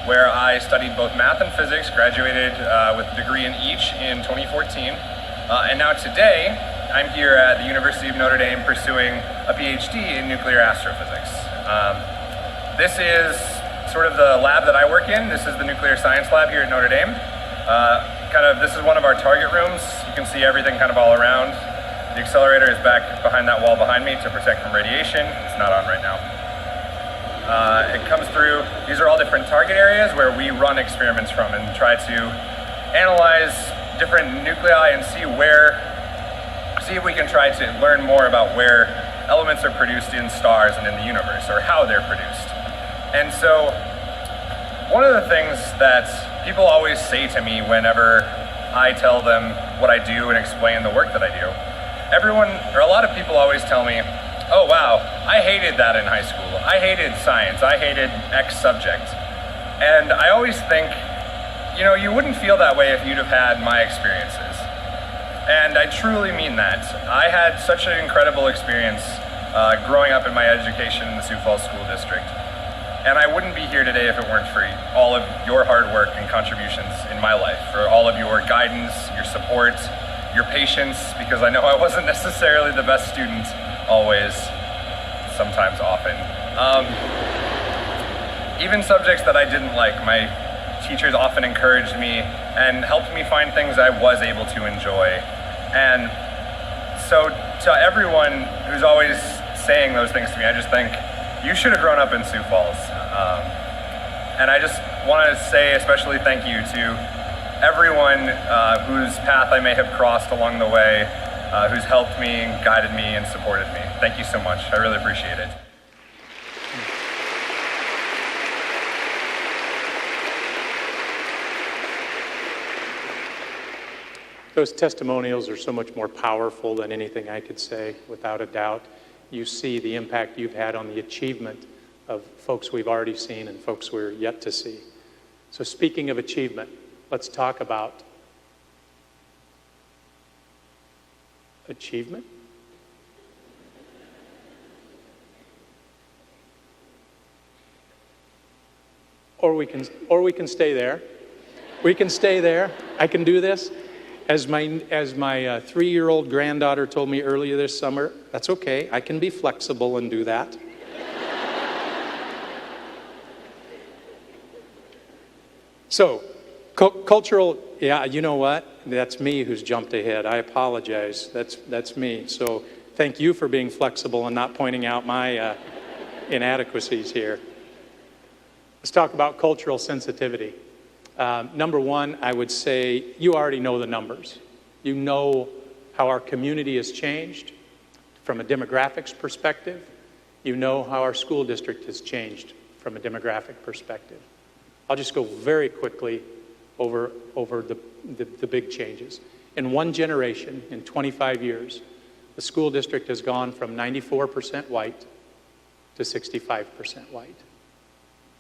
where I studied both math and physics, graduated with a degree in each in 2014. And now today, I'm here at the University of Notre Dame pursuing a PhD in nuclear astrophysics. This is sort of the lab that I work in. This is the nuclear science lab here at Notre Dame. This is one of our target rooms. You can see everything kind of all around. The accelerator is back behind that wall behind me to protect from radiation. It's not on right now. It comes through, these are all different target areas where we run experiments from and try to analyze different nuclei and see if we can try to learn more about where elements are produced in stars and in the universe, or how they're produced. And so, one of the things that people always say to me whenever I tell them what I do and explain the work that I do, a lot of people always tell me, oh wow, I hated that in high school. I hated science. I hated X subject. And I always think, you know, you wouldn't feel that way if you'd have had my experiences. And I truly mean that. I had such an incredible experience growing up in my education in the Sioux Falls School District. And I wouldn't be here today if it weren't for all of your hard work and contributions in my life, for all of your guidance, your support, your patience, because I know I wasn't necessarily the best student always, sometimes often. Even subjects that I didn't like, my teachers often encouraged me and helped me find things I was able to enjoy. And so to everyone who's always saying those things to me, I just think, you should have grown up in Sioux Falls. And I just want to say especially thank you to everyone whose path I may have crossed along the way, who's helped me, guided me, and supported me. Thank you so much. I really appreciate it. Those testimonials are so much more powerful than anything I could say, without a doubt. You see the impact you've had on the achievement of folks we've already seen and folks we're yet to see. So speaking of achievement, let's talk about achievement. Or we can stay there. We can stay there. I can do this. As my 3-year-old granddaughter told me earlier this summer, that's okay. I can be flexible and do that. So, cultural, yeah, you know what? That's me who's jumped ahead. I apologize. That's me. So thank you for being flexible and not pointing out my inadequacies here. Let's talk about cultural sensitivity. Number one, I would say you already know the numbers. You know how our community has changed from a demographics perspective. You know how our school district has changed from a demographic perspective. I'll just go very quickly over the big changes. In one generation, in 25 years, the school district has gone from 94% white to 65% white.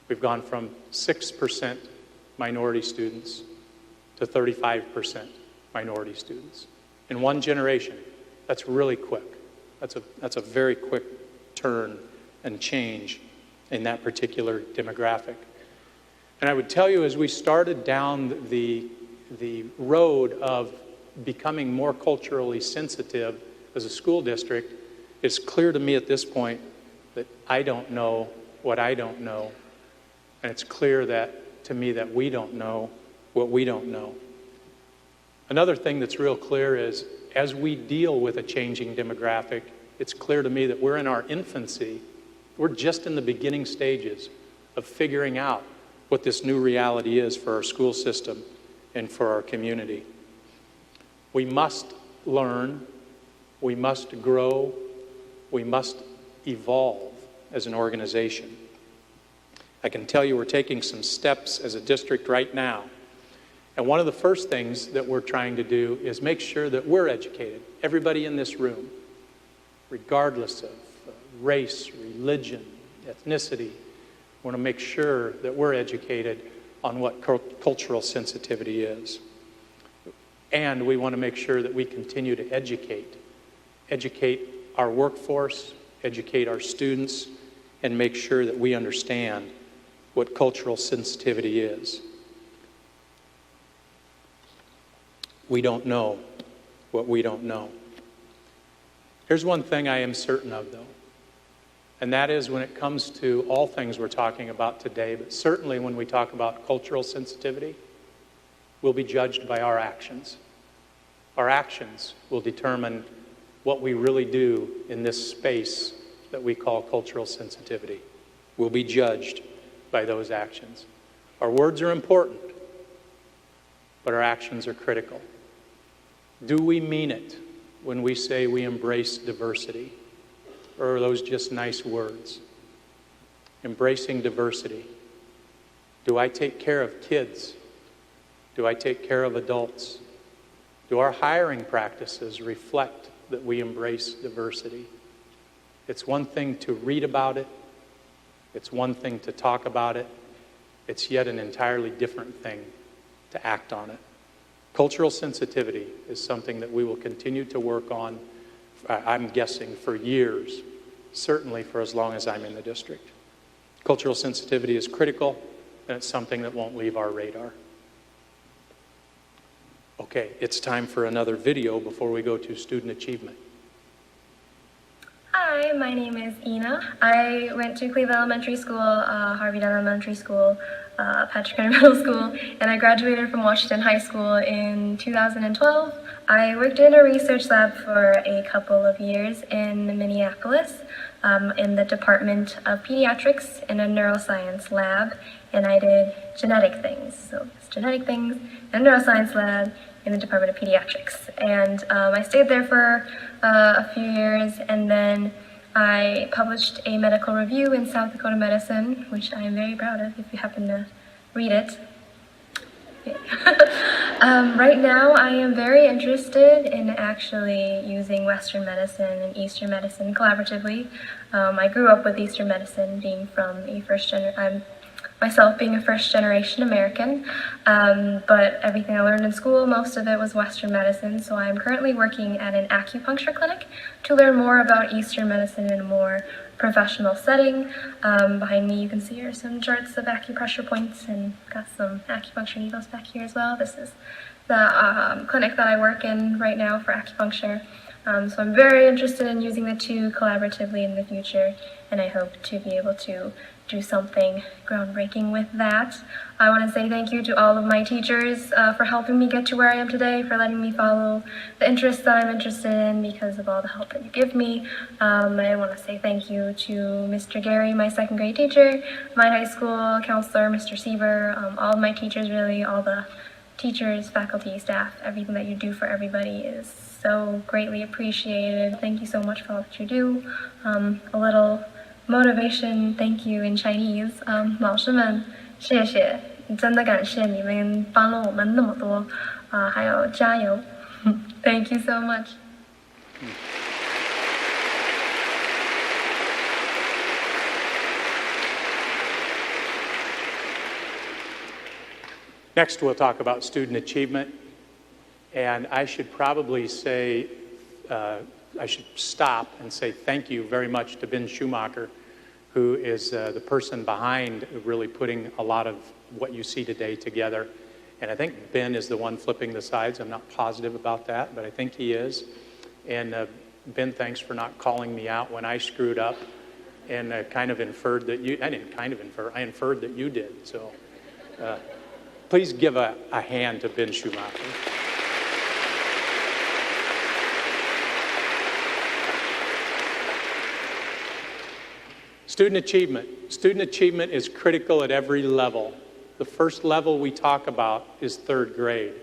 We've gone from 6% minority students to 35% minority students. In one generation, that's really quick. That's a very quick turn and change in that particular demographic. And I would tell you, as we started down the road of becoming more culturally sensitive as a school district, it's clear to me at this point that I don't know what I don't know. And it's clear to me that we don't know what we don't know. Another thing that's real clear is, as we deal with a changing demographic, it's clear to me that we're in our infancy. We're just in the beginning stages of figuring out what this new reality is for our school system and for our community. We must learn, we must grow, we must evolve as an organization. I can tell you we're taking some steps as a district right now. And one of the first things that we're trying to do is make sure that we're educated. Everybody in this room, regardless of race, religion, ethnicity, we want to make sure that we're educated on what cultural sensitivity is. And we want to make sure that we continue to educate our workforce, educate our students, and make sure that we understand what cultural sensitivity is. We don't know what we don't know. Here's one thing I am certain of, though, and that is when it comes to all things we're talking about today, but certainly when we talk about cultural sensitivity, we'll be judged by our actions. Our actions will determine what we really do in this space that we call cultural sensitivity. We'll be judged by those actions. Our words are important, but our actions are critical. Do we mean it when we say we embrace diversity? Or are those just nice words? Embracing diversity. Do I take care of kids? Do I take care of adults? Do our hiring practices reflect that we embrace diversity? It's one thing to read about it. It's one thing to talk about it. It's yet an entirely different thing to act on it. Cultural sensitivity is something that we will continue to work on, I'm guessing, for years, certainly for as long as I'm in the district. Cultural sensitivity is critical, and it's something that won't leave our radar. Okay, it's time for another video before we go to student achievement. Hi, my name is Ina. I went to Cleveland Elementary School, Harvey Dunn Elementary School, Patrick Henry Middle School, and I graduated from Washington High School in 2012. I worked in a research lab for a couple of years in Minneapolis, in the Department of Pediatrics in a neuroscience lab, and I did genetic things. So it's genetic things in a neuroscience lab in the Department of Pediatrics. And I stayed there for a few years, and then I published a medical review in South Dakota Medicine, which I am very proud of if you happen to read it. Right now, I am very interested in actually using Western medicine and Eastern medicine collaboratively. I grew up with Eastern medicine, being from a myself being a first-generation American, but everything I learned in school, most of it was Western medicine, so I'm currently working at an acupuncture clinic to learn more about Eastern medicine in a more professional setting. Behind me you can see here some charts of acupressure points, and got some acupuncture needles back here as well. This is the clinic that I work in right now for acupuncture. So I'm very interested in using the two collaboratively in the future, and I hope to be able to do something groundbreaking with that. I want to say thank you to all of my teachers for helping me get to where I am today, for letting me follow the interests that I'm interested in because of all the help that you give me. I want to say thank you to Mr. Gary, my second grade teacher, my high school counselor, Mr. Seaver, all of my teachers really, all the teachers, faculty, staff, everything that you do for everybody is so greatly appreciated. Thank you so much for all that you do. A little motivation thank you in Chinese. 老师们谢谢，真的感谢你们帮了我们那么多，还有加油。Thank you so much. Next, we'll talk about student achievement. And I should probably say, I should stop and say thank you very much to Ben Schumacher, who is the person behind really putting a lot of what you see today together. And I think Ben is the one flipping the sides. I'm not positive about that, but I think he is. And Ben, thanks for not calling me out when I screwed up, and kind of inferred that you, I didn't kind of infer, I inferred that you did. So please give a hand to Ben Schumacher. Student achievement. Student achievement is critical at every level. The first level we talk about is third grade,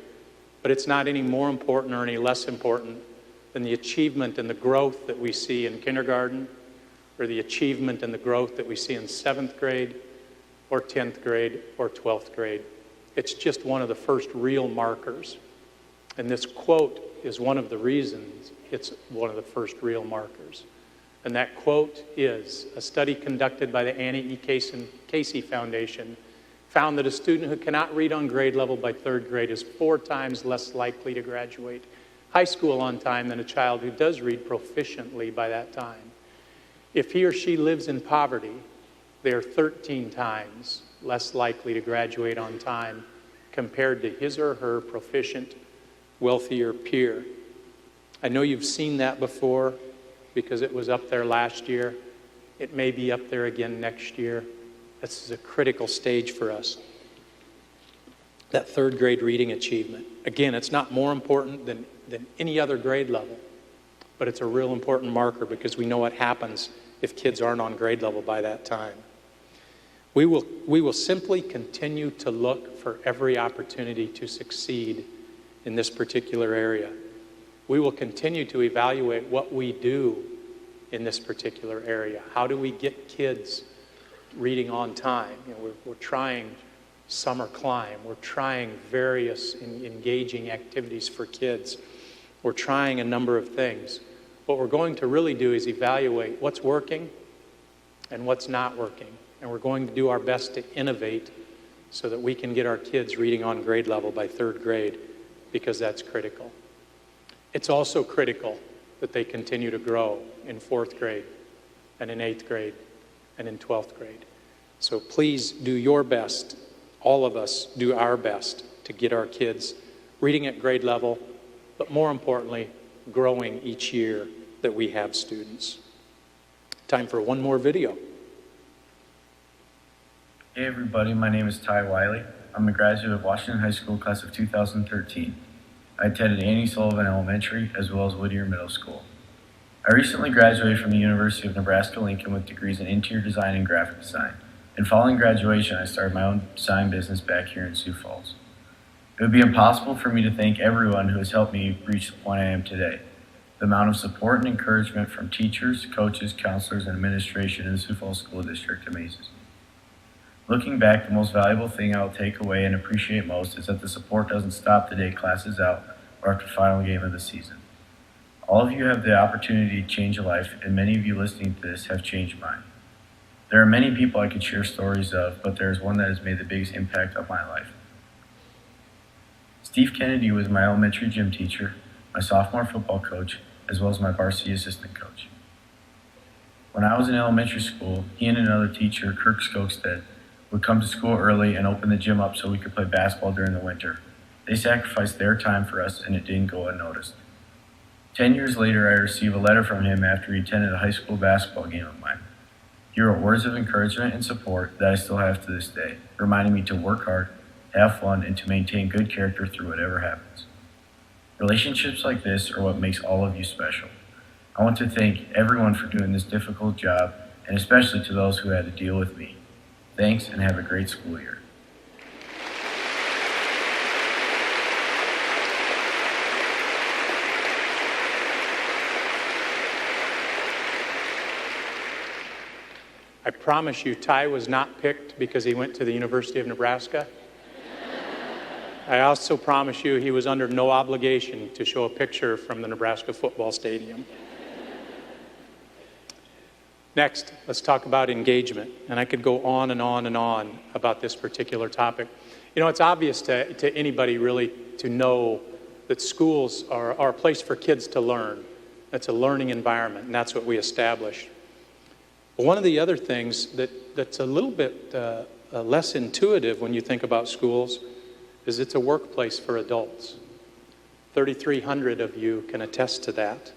but it's not any more important or any less important than the achievement and the growth that we see in kindergarten, or the achievement and the growth that we see in 7th grade, or 10th grade, or 12th grade. It's just one of the first real markers. And this quote is one of the reasons it's one of the first real markers. And that quote is, a study conducted by the Annie E. Casey Foundation found that a student who cannot read on grade level by 3rd grade is 4 times less likely to graduate high school on time than a child who does read proficiently by that time. If he or she lives in poverty, they are 13 times less likely to graduate on time compared to his or her proficient, wealthier peer. I know you've seen that before, because it was up there last year. It may be up there again next year. This is a critical stage for us. That 3rd grade reading achievement. Again, it's not more important than any other grade level, but it's a real important marker because we know what happens if kids aren't on grade level by that time. We will simply continue to look for every opportunity to succeed in this particular area. We will continue to evaluate what we do in this particular area. How do we get kids reading on time? You know, we're trying summer climb. We're trying various engaging activities for kids. We're trying a number of things. What we're going to really do is evaluate what's working and what's not working. And we're going to do our best to innovate so that we can get our kids reading on grade level by 3rd grade, because that's critical. It's also critical that they continue to grow in 4th grade and in 8th grade and in 12th grade. So please do your best. All of us do our best to get our kids reading at grade level, but more importantly, growing each year that we have students. Time for one more video. Hey everybody, my name is Ty Wiley. I'm a graduate of Washington High School class of 2013. I attended Annie Sullivan Elementary as well as Whittier Middle School. I recently graduated from the University of Nebraska-Lincoln with degrees in interior design and graphic design. And following graduation, I started my own design business back here in Sioux Falls. It would be impossible for me to thank everyone who has helped me reach the point I am today. The amount of support and encouragement from teachers, coaches, counselors, and administration in the Sioux Falls School District amazes me. Looking back, the most valuable thing I will take away and appreciate most is that the support doesn't stop the day class is out or after the final game of the season. All of you have the opportunity to change a life, and many of you listening to this have changed mine. There are many people I could share stories of, but there is one that has made the biggest impact on my life. Steve Kennedy was my elementary gym teacher, my sophomore football coach, as well as my varsity assistant coach. When I was in elementary school, he and another teacher, Kirk Skogstead, would come to school early and open the gym up so we could play basketball during the winter. They sacrificed their time for us, and it didn't go unnoticed. 10 years later, I received a letter from him after he attended a high school basketball game of mine. He wrote words of encouragement and support that I still have to this day, reminding me to work hard, have fun, and to maintain good character through whatever happens. Relationships like this are what makes all of you special. I want to thank everyone for doing this difficult job, and especially to those who had to deal with me. Thanks, and have a great school year. I promise you, Ty was not picked because he went to the University of Nebraska. I also promise you he was under no obligation to show a picture from the Nebraska football stadium. Next, let's talk about engagement. And I could go on and on and on about this particular topic. You know, it's obvious to anybody really to know that schools are a place for kids to learn. It's a learning environment, and that's what we established. But one of the other things that's a little bit less intuitive when you think about schools is it's a workplace for adults. 3,300 of you can attest to that.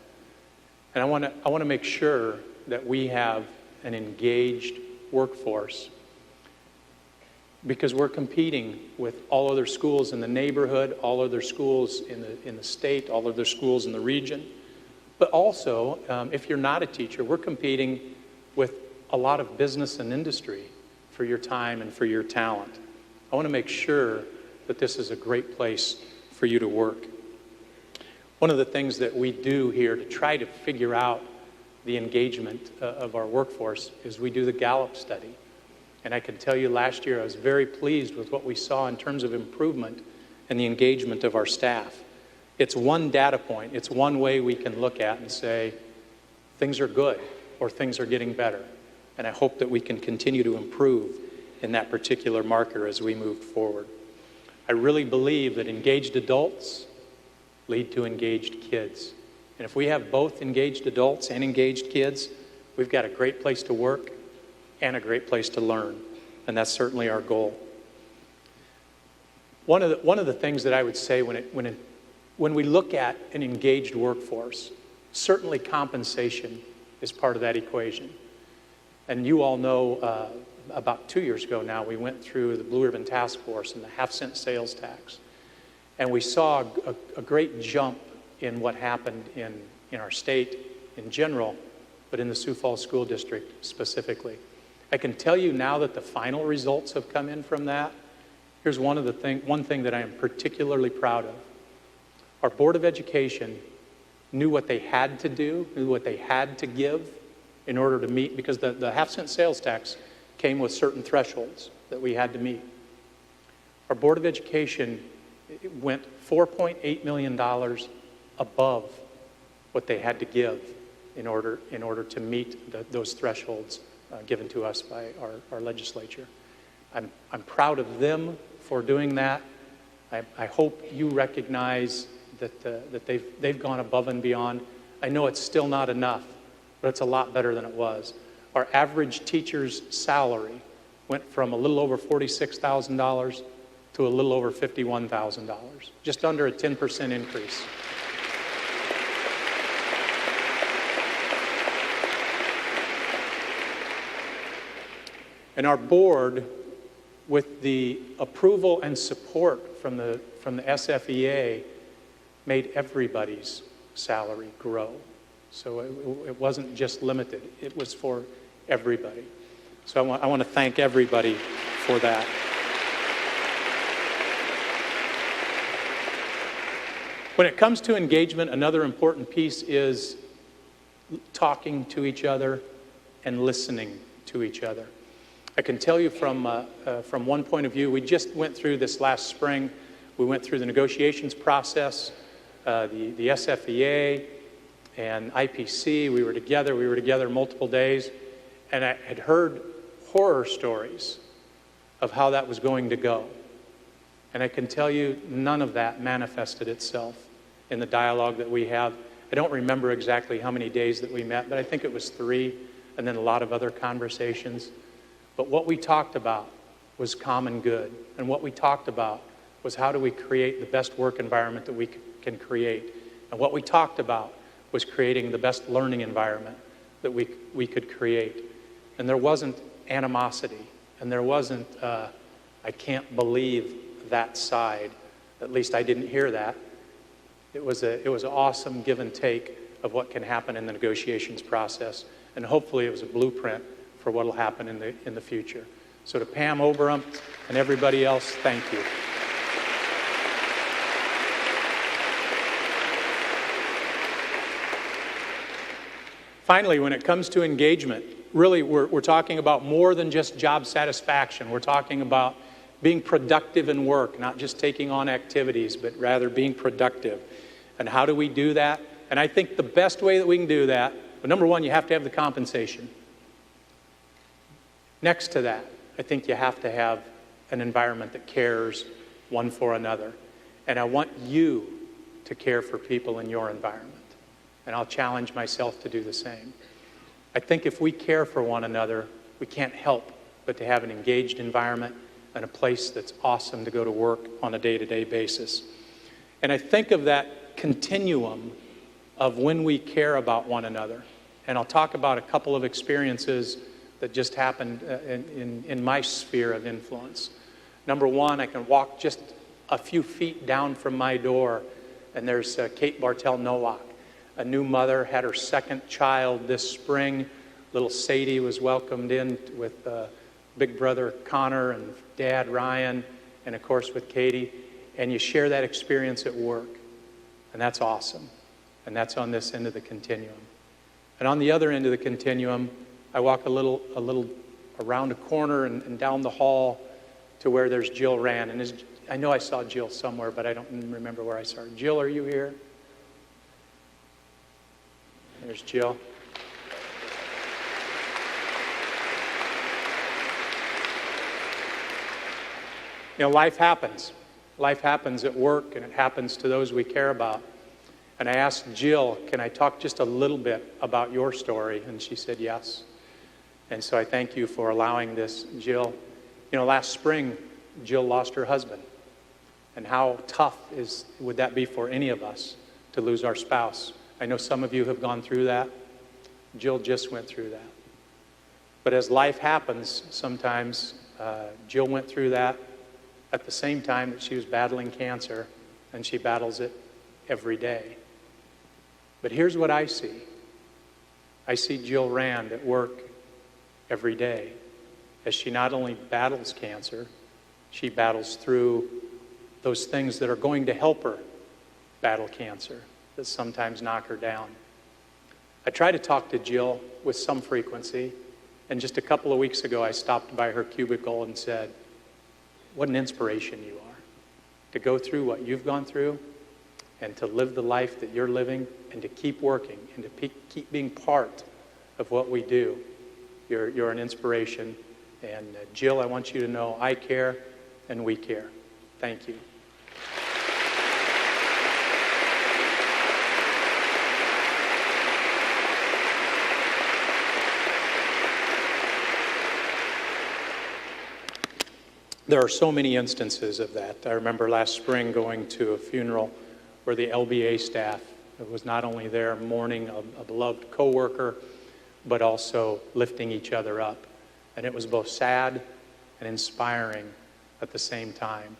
And I want to make sure that we have an engaged workforce, because we're competing with all other schools in the neighborhood, all other schools in the state, all other schools in the region. But also, if you're not a teacher, we're competing with a lot of business and industry for your time and for your talent. I want to make sure that this is a great place for you to work. One of the things that we do here to try to figure out the engagement of our workforce is we do the Gallup study. And I can tell you last year I was very pleased with what we saw in terms of improvement and the engagement of our staff. It's one data point. It's one way we can look at and say things are good or things are getting better. And I hope that we can continue to improve in that particular marker as we move forward. I really believe that engaged adults lead to engaged kids. And if we have both engaged adults and engaged kids, we've got a great place to work and a great place to learn. And that's certainly our goal. One of the things that I would say when we look at an engaged workforce, certainly compensation is part of that equation. And you all know about 2 years ago now, we went through the Blue Ribbon Task Force and the half-cent sales tax. And we saw a great jump in what happened in our state in general, but in the Sioux Falls School District specifically. I can tell you now that the final results have come in from that. Here's one thing that I am particularly proud of. Our Board of Education knew what they had to do, knew what they had to give in order to meet, because the half-cent sales tax came with certain thresholds that we had to meet. Our Board of Education went $4.8 million above what they had to give in order to meet those thresholds given to us by our legislature. I'm proud of them for doing that. I hope you recognize that they've gone above and beyond. I know it's still not enough, but it's a lot better than it was. Our average teacher's salary went from a little over $46,000 to a little over $51,000, just under a 10% increase. And our board, with the approval and support from the SFEA, made everybody's salary grow. So it wasn't just limited, it was for everybody. So I want to thank everybody for that. When it comes to engagement, another important piece is talking to each other and listening to each other. I can tell you from one point of view, we just went through this last spring. We went through the negotiations process, the SFEA and IPC. We were together multiple days, and I had heard horror stories of how that was going to go. And I can tell you none of that manifested itself in the dialogue that we have. I don't remember exactly how many days that we met, but I think it was 3, and then a lot of other conversations. But what we talked about was common good. And what we talked about was how do we create the best work environment that we can create. And what we talked about was creating the best learning environment that we could create. And there wasn't animosity. And there wasn't, I can't believe that side. At least I didn't hear that. It was an awesome give and take of what can happen in the negotiations process. And hopefully it was a blueprint for what will happen in the future. So to Pam Oberum and everybody else, thank you. Finally, when it comes to engagement, really we're talking about more than just job satisfaction. We're talking about being productive in work, not just taking on activities, but rather being productive. And how do we do that? And I think the best way that we can do that, well, number one, you have to have the compensation. Next to that, I think you have to have an environment that cares one for another. And I want you to care for people in your environment. And I'll challenge myself to do the same. I think if we care for one another, we can't help but to have an engaged environment and a place that's awesome to go to work on a day-to-day basis. And I think of that continuum of when we care about one another. And I'll talk about a couple of experiences that just happened in my sphere of influence. Number one, I can walk just a few feet down from my door, and there's Kate Bartell Nowak, a new mother, had her second child this spring. Little Sadie was welcomed in with big brother Connor and dad Ryan, and of course with Katie. And you share that experience at work, and that's awesome. And that's on this end of the continuum. And on the other end of the continuum, I walk a little around a corner and down the hall to where there's Jill Rand. And I know I saw Jill somewhere, but I don't remember where I saw her. Jill, are you here? There's Jill. You know, life happens. Life happens at work, and it happens to those we care about. And I asked Jill, can I talk just a little bit about your story? And she said yes. And so I thank you for allowing this, Jill. You know, last spring, Jill lost her husband. And how tough would that be for any of us to lose our spouse? I know some of you have gone through that. Jill just went through that. But as life happens, sometimes Jill went through that at the same time that she was battling cancer, and she battles it every day. But here's what I see. I see Jill Rand at work every day as she not only battles cancer, she battles through those things that are going to help her battle cancer that sometimes knock her down. I try to talk to Jill with some frequency, and just a couple of weeks ago I stopped by her cubicle and said, what an inspiration you are to go through what you've gone through and to live the life that you're living and to keep working and to keep being part of what we do. You're an inspiration, And Jill, I want you to know I care and we care. Thank you. There are so many instances of that. I remember last spring going to a funeral where the LBA staff was not only there mourning a beloved coworker, but also lifting each other up. And it was both sad and inspiring at the same time.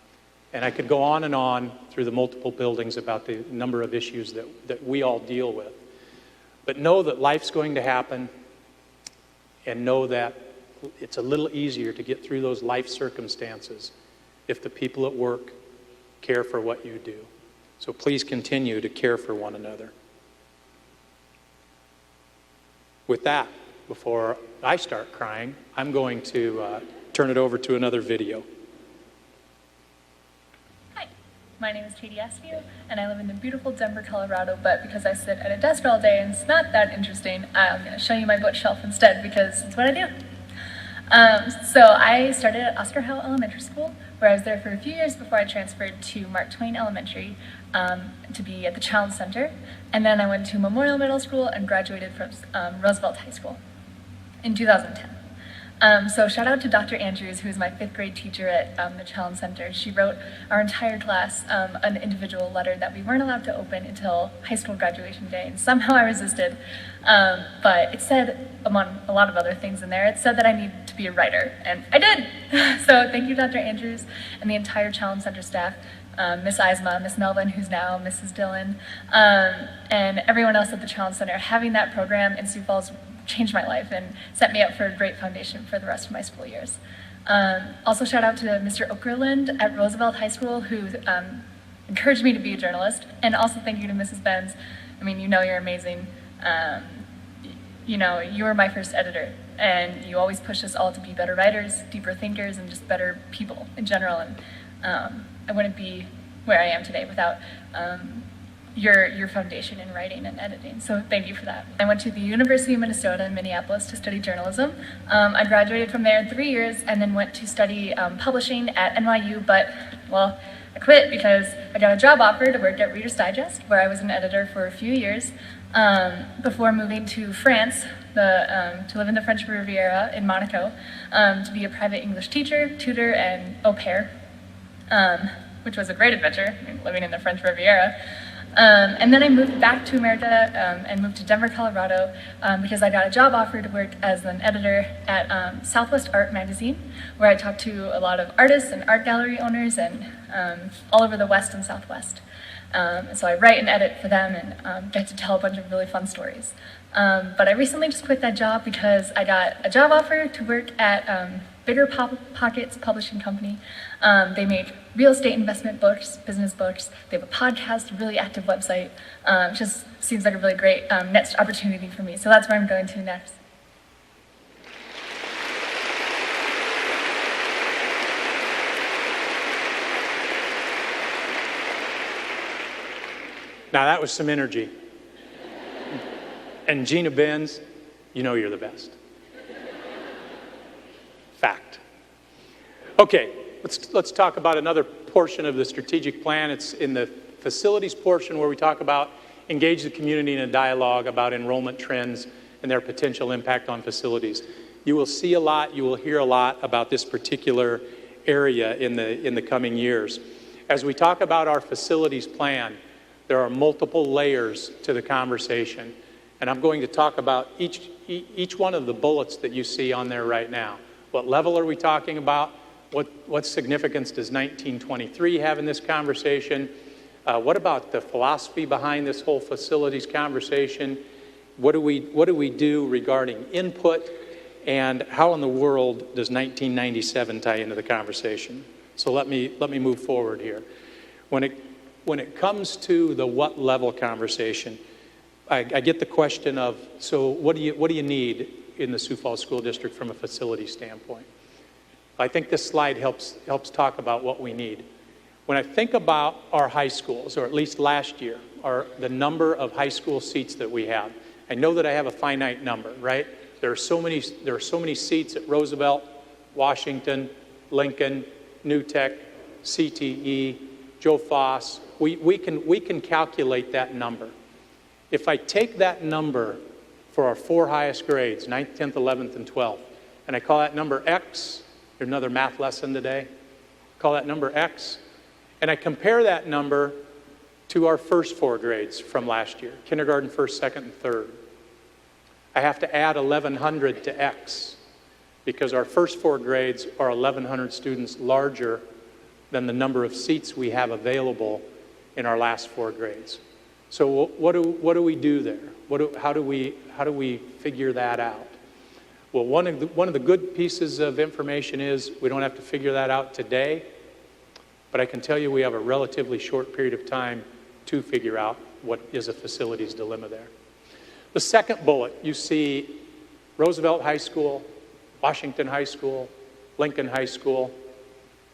And I could go on and on through the multiple buildings about the number of issues that we all deal with. But know that life's going to happen, and know that it's a little easier to get through those life circumstances if the people at work care for what you do. So please continue to care for one another. With that, before I start crying, I'm going to turn it over to another video. Hi, my name is Katie Askew, and I live in the beautiful Denver, Colorado, but because I sit at a desk all day and it's not that interesting, I'm going to show you my bookshelf instead because it's what I do. So I started at Oscar Howe Elementary School, where I was there for a few years before I transferred to Mark Twain Elementary to be at the Challenge Center. And then I went to Memorial Middle School and graduated from Roosevelt High School in 2010. So shout out to Dr. Andrews, who is my 5th grade teacher at the Challenge Center. She wrote our entire class an individual letter that we weren't allowed to open until high school graduation day, and somehow I resisted. But it said, among a lot of other things in there, it said that I needed to be a writer, and I did! So thank you, Dr. Andrews, and the entire Challenge Center staff, Miss Eisma, Miss Melvin, who's now Mrs. Dillon, and everyone else at the Challenge Center. Having that program in Sioux Falls changed my life and set me up for a great foundation for the rest of my school years. Also shout out to Mr. Okerlund at Roosevelt High School, who encouraged me to be a journalist, and also thank you to Mrs. Benz. I mean, you know you're amazing. You know, you were my first editor, and you always push us all to be better writers, deeper thinkers, and just better people in general. And I wouldn't be where I am today without your foundation in writing and editing. So thank you for that. I went to the University of Minnesota in Minneapolis to study journalism. I graduated from there in 3 years and then went to study publishing at NYU, but, well, I quit because I got a job offer to work at Reader's Digest, where I was an editor for a few years, before moving to France to live in the French Riviera in Monaco, to be a private English teacher, tutor, and au pair, which was a great adventure, living in the French Riviera. And then I moved back to America and moved to Denver, Colorado, because I got a job offer to work as an editor at Southwest Art Magazine, where I talked to a lot of artists and art gallery owners and all over the West and Southwest. So I write and edit for them and get to tell a bunch of really fun stories. But I recently just quit that job because I got a job offer to work at Bigger Pockets Publishing Company. They make real estate investment books, business books. They have a podcast, a really active website. Just seems like a really great next opportunity for me. So that's where I'm going to next. Now that was some energy. And Gina Benz, you know you're the best. Fact. Okay, let's talk about another portion of the strategic plan. It's in the facilities portion where we talk about engage the community in a dialogue about enrollment trends and their potential impact on facilities. You will see a lot, you will hear a lot about this particular area in the coming years. As we talk about our facilities plan, there are multiple layers to the conversation, and I'm going to talk about each one of the bullets that you see on there right now. What level are we talking about? What significance does 1923 have in this conversation? What about the philosophy behind this whole facilities conversation? What do we do regarding input? And how in the world does 1997 tie into the conversation? So let me move forward here. When it comes to the what level conversation, I get the question of, so what do you need in the Sioux Falls School District from a facility standpoint? I think this slide helps talk about what we need. When I think about our high schools, or at least last year, the number of high school seats that we have, I know that I have a finite number, right? There are so many seats at Roosevelt, Washington, Lincoln, New Tech, CTE, Joe Foss. We can calculate that number. If I take that number for our 4 highest grades, 9th, 10th, 11th, and 12th, and I call that number X, there's another math lesson today, call that number X, and I compare that number to our first 4 grades from last year, kindergarten, first, second, and third. I have to add 1,100 to X because our first 4 grades are 1,100 students larger than the number of seats we have available in our last 4 grades. So what do we do there? How do we figure that out? Well, one of the good pieces of information is we don't have to figure that out today, but I can tell you we have a relatively short period of time to figure out what is a facilities dilemma there. The second bullet, you see Roosevelt High School, Washington High School, Lincoln High School,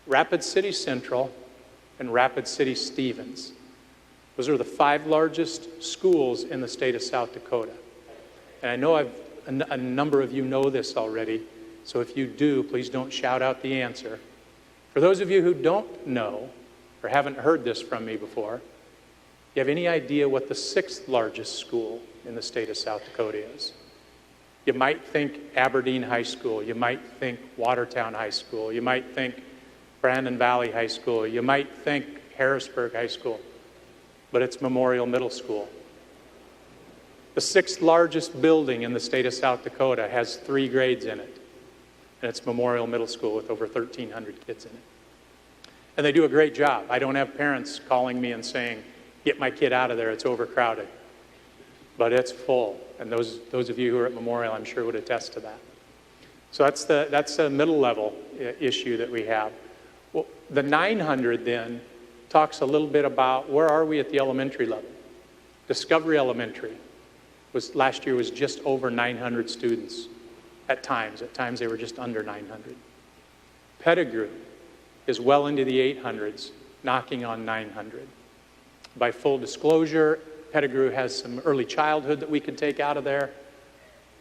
Rapid City Central, and Rapid City Stevens. Those are the 5 largest schools in the state of South Dakota. And I know a number of you know this already, so if you do, please don't shout out the answer. For those of you who don't know or haven't heard this from me before, you have any idea what the 6th largest school in the state of South Dakota is? You might think Aberdeen High School. You might think Watertown High School. You might think Brandon Valley High School. You might think Harrisburg High School. But it's Memorial Middle School. The 6th largest building in the state of South Dakota has 3 grades in it. And it's Memorial Middle School with over 1,300 kids in it. And they do a great job. I don't have parents calling me and saying, get my kid out of there, it's overcrowded. But it's full. And those of you who are at Memorial, I'm sure would attest to that. So that's the middle level issue that we have. Well, the 900 then talks a little bit about where are we at the elementary level. Discovery Elementary last year was just over 900 students at times. At times they were just under 900. Pettigrew is well into the 800s, knocking on 900. By full disclosure, Pettigrew has some early childhood that we could take out of there,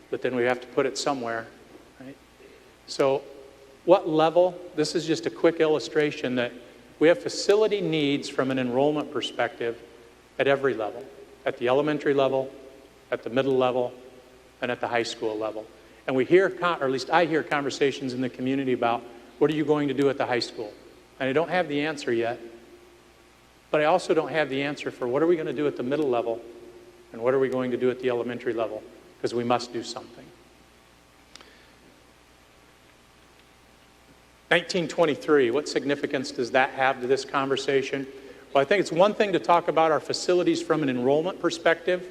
but then we have to put it somewhere, right? So what level? This is just a quick illustration that we have facility needs from an enrollment perspective at every level, at the elementary level, at the middle level, and at the high school level. And we hear, or at least I hear conversations in the community about what are you going to do at the high school? And I don't have the answer yet. But I also don't have the answer for what are we going to do at the middle level and what are we going to do at the elementary level, because we must do something. 1923, what significance does that have to this conversation? Well, I think it's one thing to talk about our facilities from an enrollment perspective,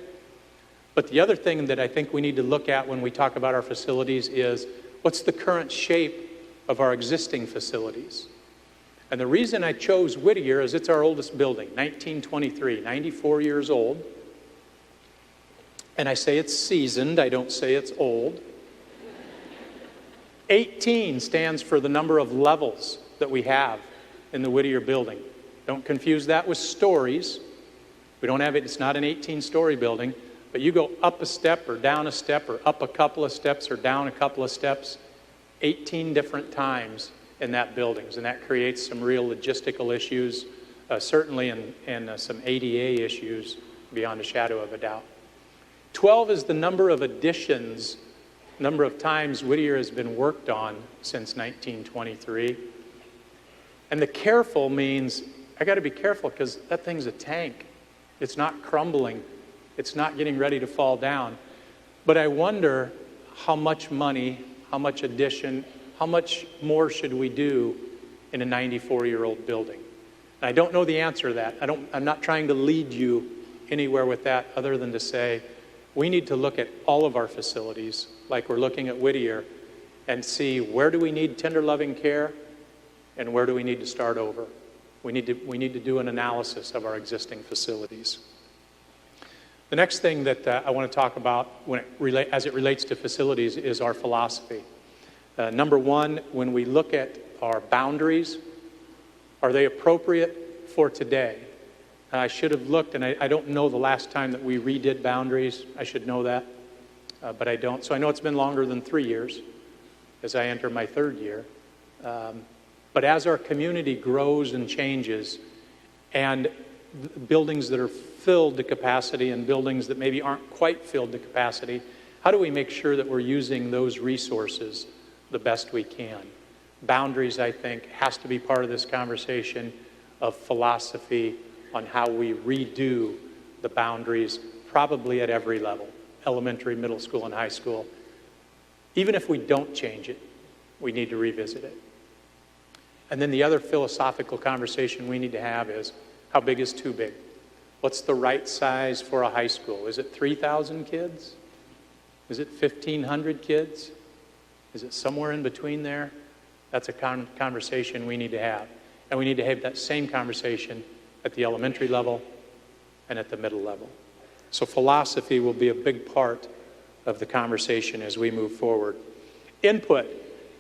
but the other thing that I think we need to look at when we talk about our facilities is what's the current shape of our existing facilities? And the reason I chose Whittier is it's our oldest building, 1923, 94 years old. And I say it's seasoned, I don't say it's old. 18 stands for the number of levels that we have in the Whittier building. Don't confuse that with stories. We don't have it, it's not an 18-story building, but you go up a step or down a step or up a couple of steps or down a couple of steps 18 different times in that building, and that creates some real logistical issues, certainly, and some ADA issues beyond a shadow of a doubt. 12 is the number of additions, number of times Whittier has been worked on since 1923. And the careful means, I got to be careful because that thing's a tank. It's not crumbling. It's not getting ready to fall down. But I wonder how much money, how much addition, how much more should we do in a 94-year-old building? And I don't know the answer to that. I'm not trying to lead you anywhere with that other than to say we need to look at all of our facilities like we're looking at Whittier and see where do we need tender loving care and where do we need to start over. We need to do an analysis of our existing facilities. The next thing that I want to talk about as it relates to facilities is our philosophy. Number one, when we look at our boundaries, are they appropriate for today? I should have looked, and I don't know the last time that we redid boundaries. I should know that, but I don't. So I know it's been longer than 3 years as I enter my 3rd year. But as our community grows and changes, and buildings that are filled to capacity and buildings that maybe aren't quite filled to capacity, how do we make sure that we're using those resources the best we can? Boundaries, I think, has to be part of this conversation of philosophy on how we redo the boundaries, probably at every level, elementary, middle school, and high school. Even if we don't change it, we need to revisit it. And then the other philosophical conversation we need to have is, how big is too big? What's the right size for a high school? Is it 3,000 kids? Is it 1,500 kids? Is it somewhere in between there? That's a conversation we need to have. And we need to have that same conversation at the elementary level and at the middle level. So philosophy will be a big part of the conversation as we move forward. Input.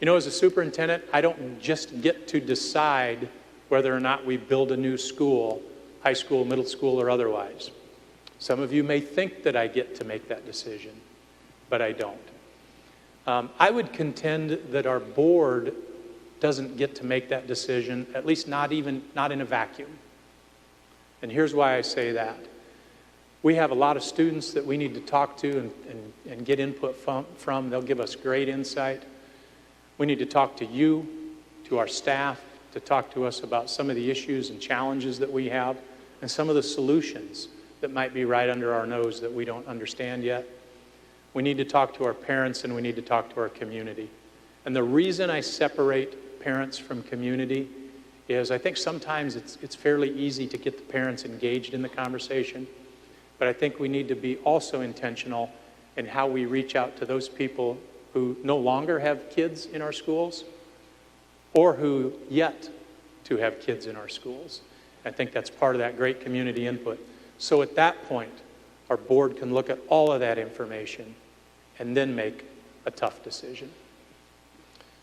You know, as a superintendent, I don't just get to decide whether or not we build a new school, high school, middle school, or otherwise. Some of you may think that I get to make that decision, but I don't. I would contend that our board doesn't get to make that decision, at least not in a vacuum. And here's why I say that. We have a lot of students that we need to talk to and get input from. They'll give us great insight. We need to talk to you, to our staff, to talk to us about some of the issues and challenges that we have and some of the solutions that might be right under our nose that we don't understand yet. We need to talk to our parents and we need to talk to our community. And the reason I separate parents from community is I think sometimes it's fairly easy to get the parents engaged in the conversation, but I think we need to be also intentional in how we reach out to those people who no longer have kids in our schools or who yet to have kids in our schools. I think that's part of that great community input. So at that point, our board can look at all of that information and then make a tough decision.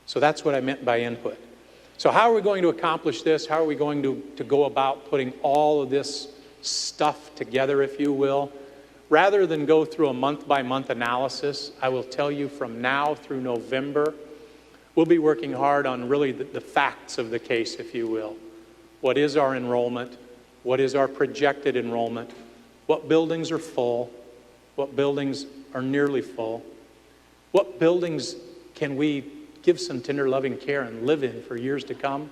So that's what I meant by input. So how are we going to accomplish this? How are we going to go about putting all of this stuff together, if you will? Rather than go through a month-by-month analysis, I will tell you from now through November, we'll be working hard on really the facts of the case, if you will. What is our enrollment? What is our projected enrollment? What buildings are full? What buildings are nearly full? What buildings can we give some tender loving care and live in for years to come?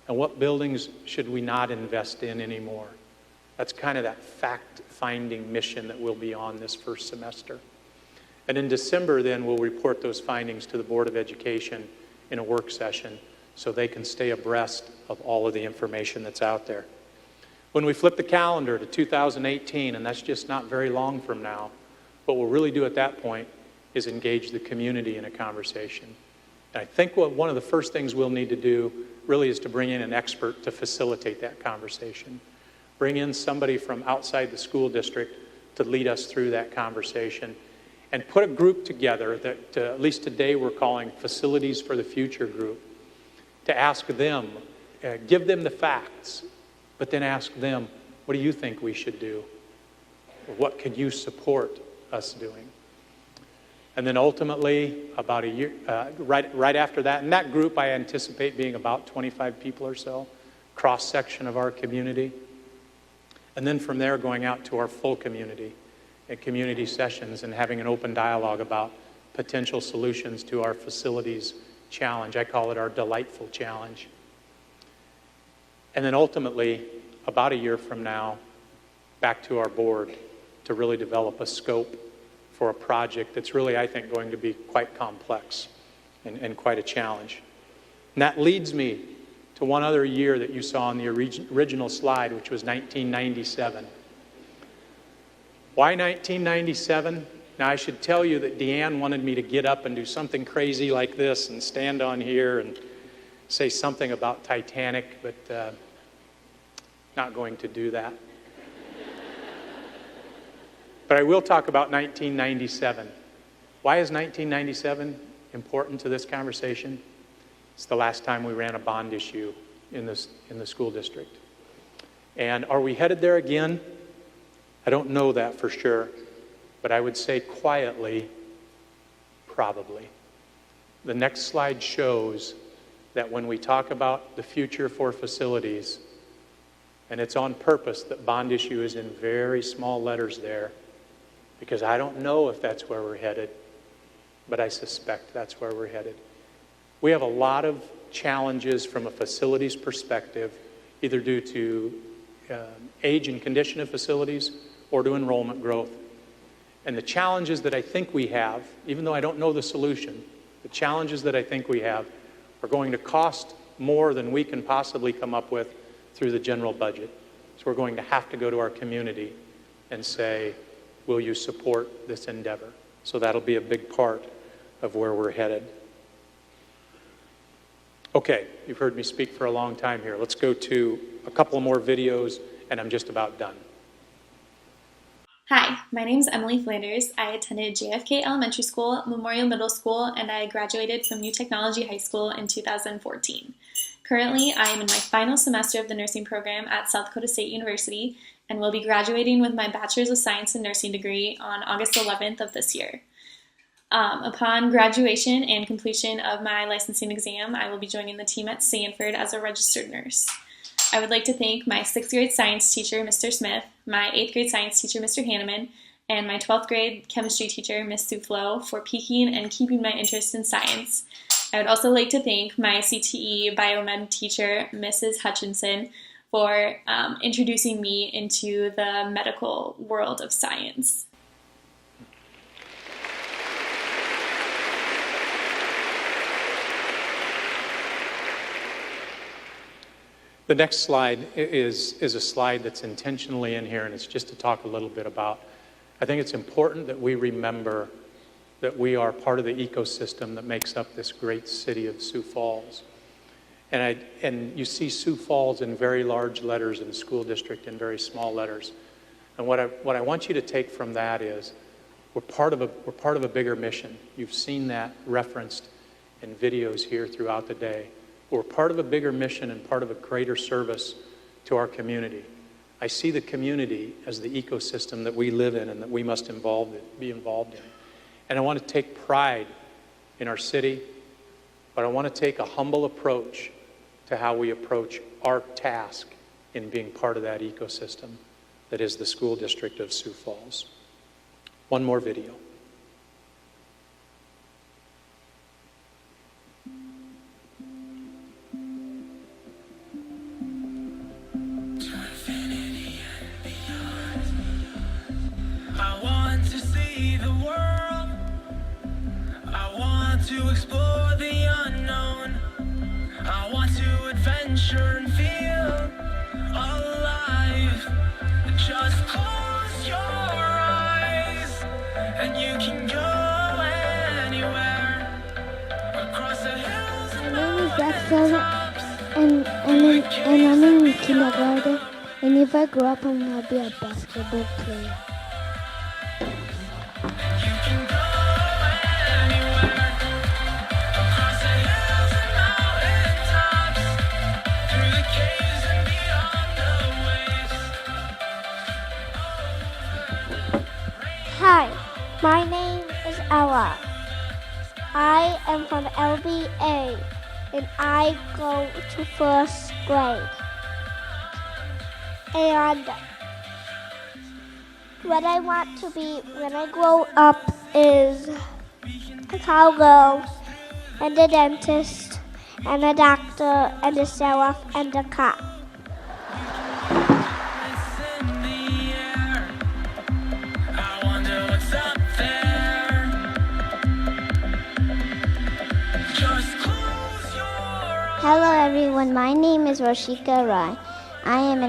And what buildings should we not invest in anymore? That's kind of that fact-finding mission that we'll be on this first semester. And in December, then, we'll report those findings to the Board of Education in a work session so they can stay abreast of all of the information that's out there. When we flip the calendar to 2018, and that's just not very long from now, what we'll really do at that point is engage the community in a conversation. And I think one of the first things we'll need to do really is to bring in an expert to facilitate that conversation. Bring in somebody from outside the school district to lead us through that conversation and put a group together that at least today we're calling Facilities for the Future group, to ask them, give them the facts, but then ask them, what do you think we should do? Or what can you support us doing? And then ultimately, about a year, right after that, in that group I anticipate being about 25 people or so, cross-section of our community. And then from there, going out to our full community at community sessions and having an open dialogue about potential solutions to our facilities challenge. I call it our delightful challenge. And then ultimately, about a year from now, back to our board to really develop a scope for a project that's really, I think, going to be quite complex and quite a challenge. And that leads me to one other year that you saw on the original slide, which was 1997. Why 1997? Now, I should tell you that Deanne wanted me to get up and do something crazy like this and stand on here and say something about Titanic, but not going to do that. But I will talk about 1997. Why is 1997 important to this conversation? It's the last time we ran a bond issue in the school district. And are we headed there again? I don't know that for sure, but I would say quietly, probably. The next slide shows that when we talk about the future for facilities, and it's on purpose that bond issue is in very small letters there, because I don't know if that's where we're headed, but I suspect that's where we're headed. We have a lot of challenges from a facilities perspective, either due to age and condition of facilities or to enrollment growth. And the challenges that I think we have, even though I don't know the solution, the challenges that I think we have are going to cost more than we can possibly come up with through the general budget. So we're going to have to go to our community and say, will you support this endeavor? So that'll be a big part of where we're headed. Okay, you've heard me speak for a long time here. Let's go to a couple more videos, and I'm just about done. Hi, my name is Emily Flanders. I attended JFK Elementary School, Memorial Middle School, and I graduated from New Technology High School in 2014. Currently, I am in my final semester of the nursing program at South Dakota State University and will be graduating with my Bachelor's of Science in Nursing degree on August 11th of this year. Upon graduation and completion of my licensing exam, I will be joining the team at Sanford as a registered nurse. I would like to thank my 6th grade science teacher, Mr. Smith, my 8th grade science teacher, Mr. Hanneman, and my 12th grade chemistry teacher, Ms. Soufflo, for piquing and keeping my interest in science. I would also like to thank my CTE biomed teacher, Mrs. Hutchinson, for introducing me into the medical world of science. The next slide is a slide that's intentionally in here, and it's just to talk a little bit about, I think it's important that we remember that we are part of the ecosystem that makes up this great city of Sioux Falls. And you see Sioux Falls in very large letters and school district in very small letters. And what I want you to take from that is we're part of a bigger mission. You've seen that referenced in videos here throughout the day. We're part of a bigger mission and part of a greater service to our community. I see the community as the ecosystem that we live in and that we must be involved in. And I want to take pride in our city, but I want to take a humble approach to how we approach our task in being part of that ecosystem that is the school district of Sioux Falls. One more video. To explore the unknown, I want to adventure and feel alive. Just close your eyes and you can go anywhere across the hills and my name is Dexter, and I'm in kindergarten, and if I grow up I'm gonna be a basketball player. Hi, my name is Ella. I am from LBA and I go to first grade. And what I want to be when I grow up is a cowgirl and a dentist and a doctor and a sheriff and a cop. Hello everyone, my name is Roshika Rai. I am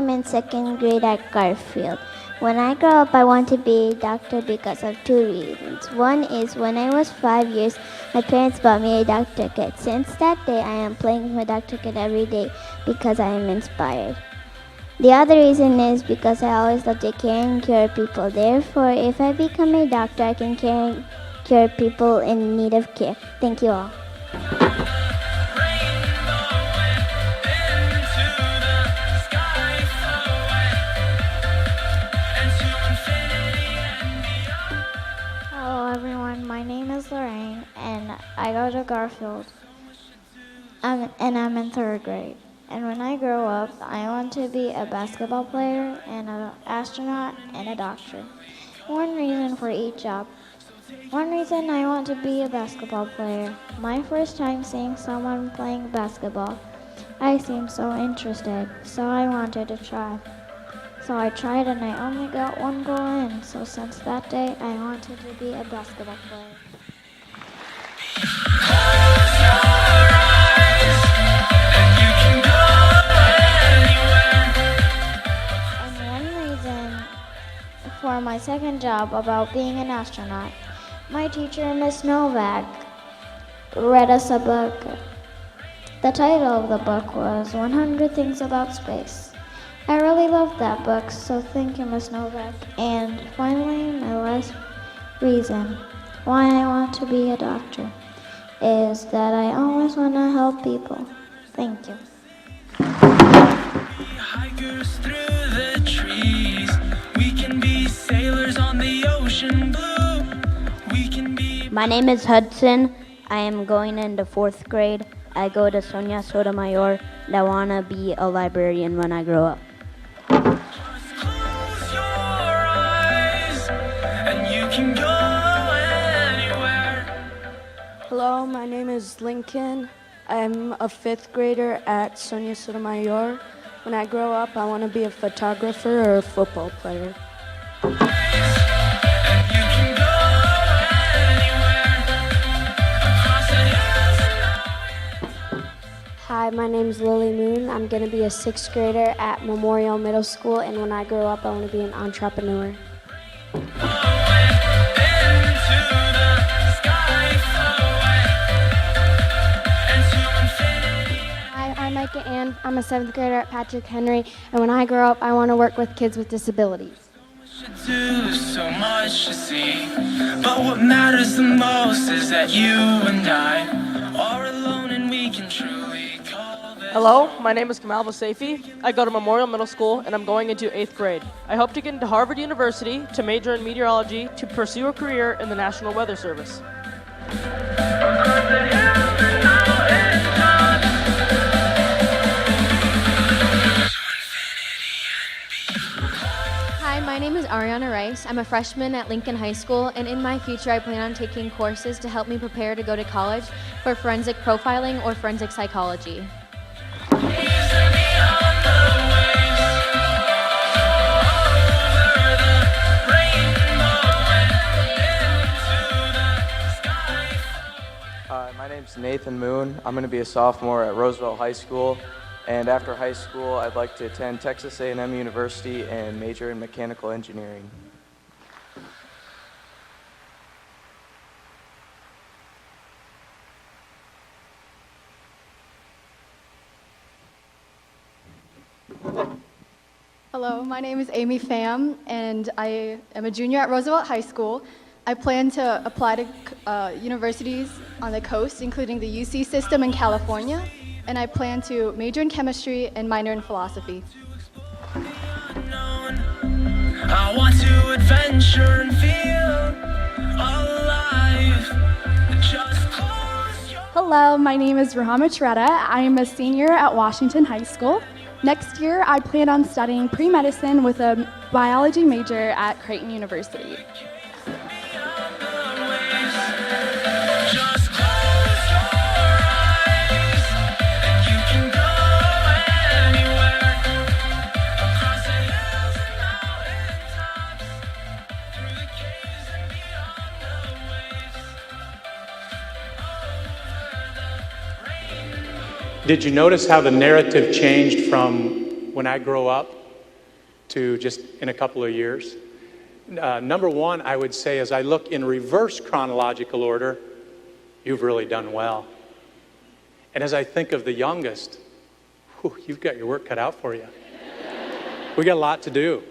in second grade at Garfield. When I grow up, I want to be a doctor because of 2 reasons. One is when I was 5 years, my parents bought me a doctor kit. Since that day, I am playing with my doctor kit every day because I am inspired. The other reason is because I always love to care and cure people. Therefore, if I become a doctor, I can care and cure people in need of care. Thank you all. Hello everyone, my name is Lorraine and I go to Garfield. and I'm in 3rd grade. And when I grow up, I want to be a basketball player and an astronaut and a doctor. One reason for each job. One reason I want to be a basketball player. My first time seeing someone playing basketball, I seemed so interested, so I wanted to try. So I tried and I only got 1 goal in, so since that day I wanted to be a basketball player. For my second job about being an astronaut, my teacher, Miss Novak, read us a book. The title of the book was 100 Things About Space. I really loved that book, so thank you, Miss Novak. And finally, my last reason why I want to be a doctor is that I always want to help people. Thank you. Hikers through the trees. We can be sailors on the ocean blue. We can be. My name is Hudson. I am going into 4th grade. I go to Sonia Sotomayor, and I want to be a librarian when I grow up. Just close your eyes, and you can go anywhere. Hello, my name is Lincoln. I'm a 5th grader at Sonia Sotomayor. When I grow up, I want to be a photographer or a football player. Hi, my name is Lily Moon. I'm going to be a 6th grader at Memorial Middle School, and when I grow up, I want to be an entrepreneur. Hi, I'm Micah Ann. I'm a 7th grader at Patrick Henry, and when I grow up, I want to work with kids with disabilities. Do so much to see, but what matters the most is that you and I are alone and we can truly call this. Hello, my name is Kamal Vasefi. I go to Memorial Middle School and I'm going into 8th grade. I hope to get into Harvard University to major in meteorology to pursue a career in the National Weather Service. Hi, my name is Ariana Rice. I'm a freshman at Lincoln High School, and in my future I plan on taking courses to help me prepare to go to college for forensic profiling or forensic psychology. My name's Nathan Moon. I'm going to be a sophomore at Roosevelt High School. And after high school, I'd like to attend Texas A&M University and major in mechanical engineering. Hello, my name is Amy Pham, and I am a junior at Roosevelt High School. I plan to apply to universities on the coast, including the UC system in California, and I plan to major in chemistry and minor in philosophy. I want to adventure and feel alive. Just close your Hello, my name is Rahama Tretta. I am a senior at Washington High School. Next year, I plan on studying pre-medicine with a biology major at Creighton University. Just close your eyes, and you can go anywhere. Across the hills and mountaintops, through the caves and beyond the waves. Did you notice how the narrative changed from when I grow up to just in a couple of years? Number one, I would say, as I look in reverse chronological order, you've really done well. And as I think of the youngest, you've got your work cut out for you. We got a lot to do.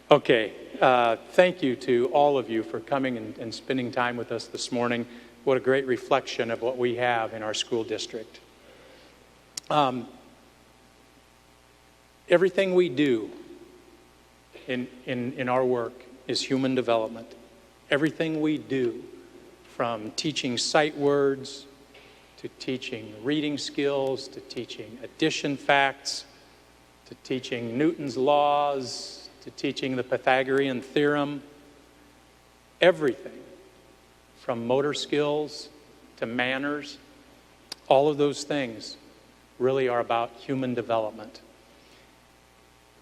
Okay, thank you to all of you for coming and spending time with us this morning. What a great reflection of what we have in our school district. Everything we do in our work is human development. Everything we do, from teaching sight words to teaching reading skills, to teaching addition facts, to teaching Newton's laws, to teaching the Pythagorean theorem. Everything from motor skills to manners, all of those things really are about human development.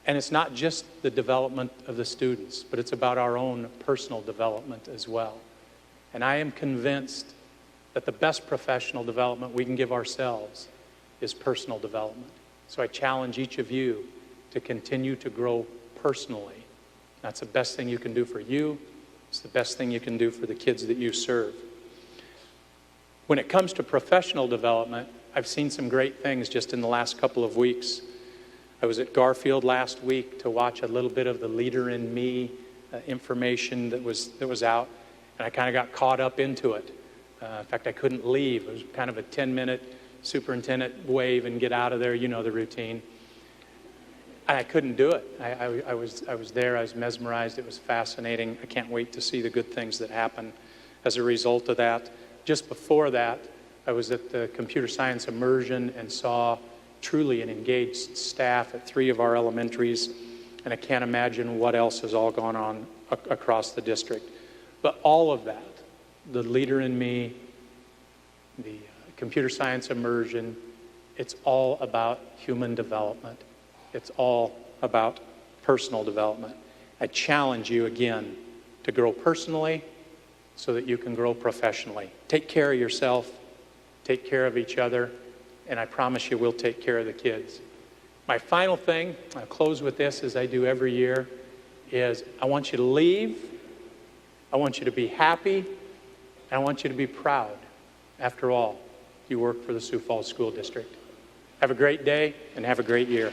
And it's not just the development of the students, but it's about our own personal development as well. And I am convinced that the best professional development we can give ourselves is personal development. So I challenge each of you to continue to grow personally. That's the best thing you can do for you. It's the best thing you can do for the kids that you serve. When it comes to professional development, I've seen some great things just in the last couple of weeks. I was at Garfield last week to watch a little bit of the Leader in Me information that was out, and I kind of got caught up into it. In fact, I couldn't leave. It was kind of a 10-minute superintendent wave and get out of there. You know the routine. I couldn't do it. I was there. I was mesmerized. It was fascinating. I can't wait to see the good things that happen as a result of that. Just before that, I was at the computer science immersion and saw truly an engaged staff at 3 of our elementaries, and I can't imagine what else has all gone on across the district. But all of that, the Leader in Me, the computer science immersion, it's all about human development. It's all about personal development. I challenge you again to grow personally so that you can grow professionally. Take care of yourself, take care of each other, and I promise you we'll take care of the kids. My final thing, I'll close with this as I do every year, is I want you to leave, I want you to be happy, and I want you to be proud. After all, you work for the Sioux Falls School District. Have a great day and have a great year.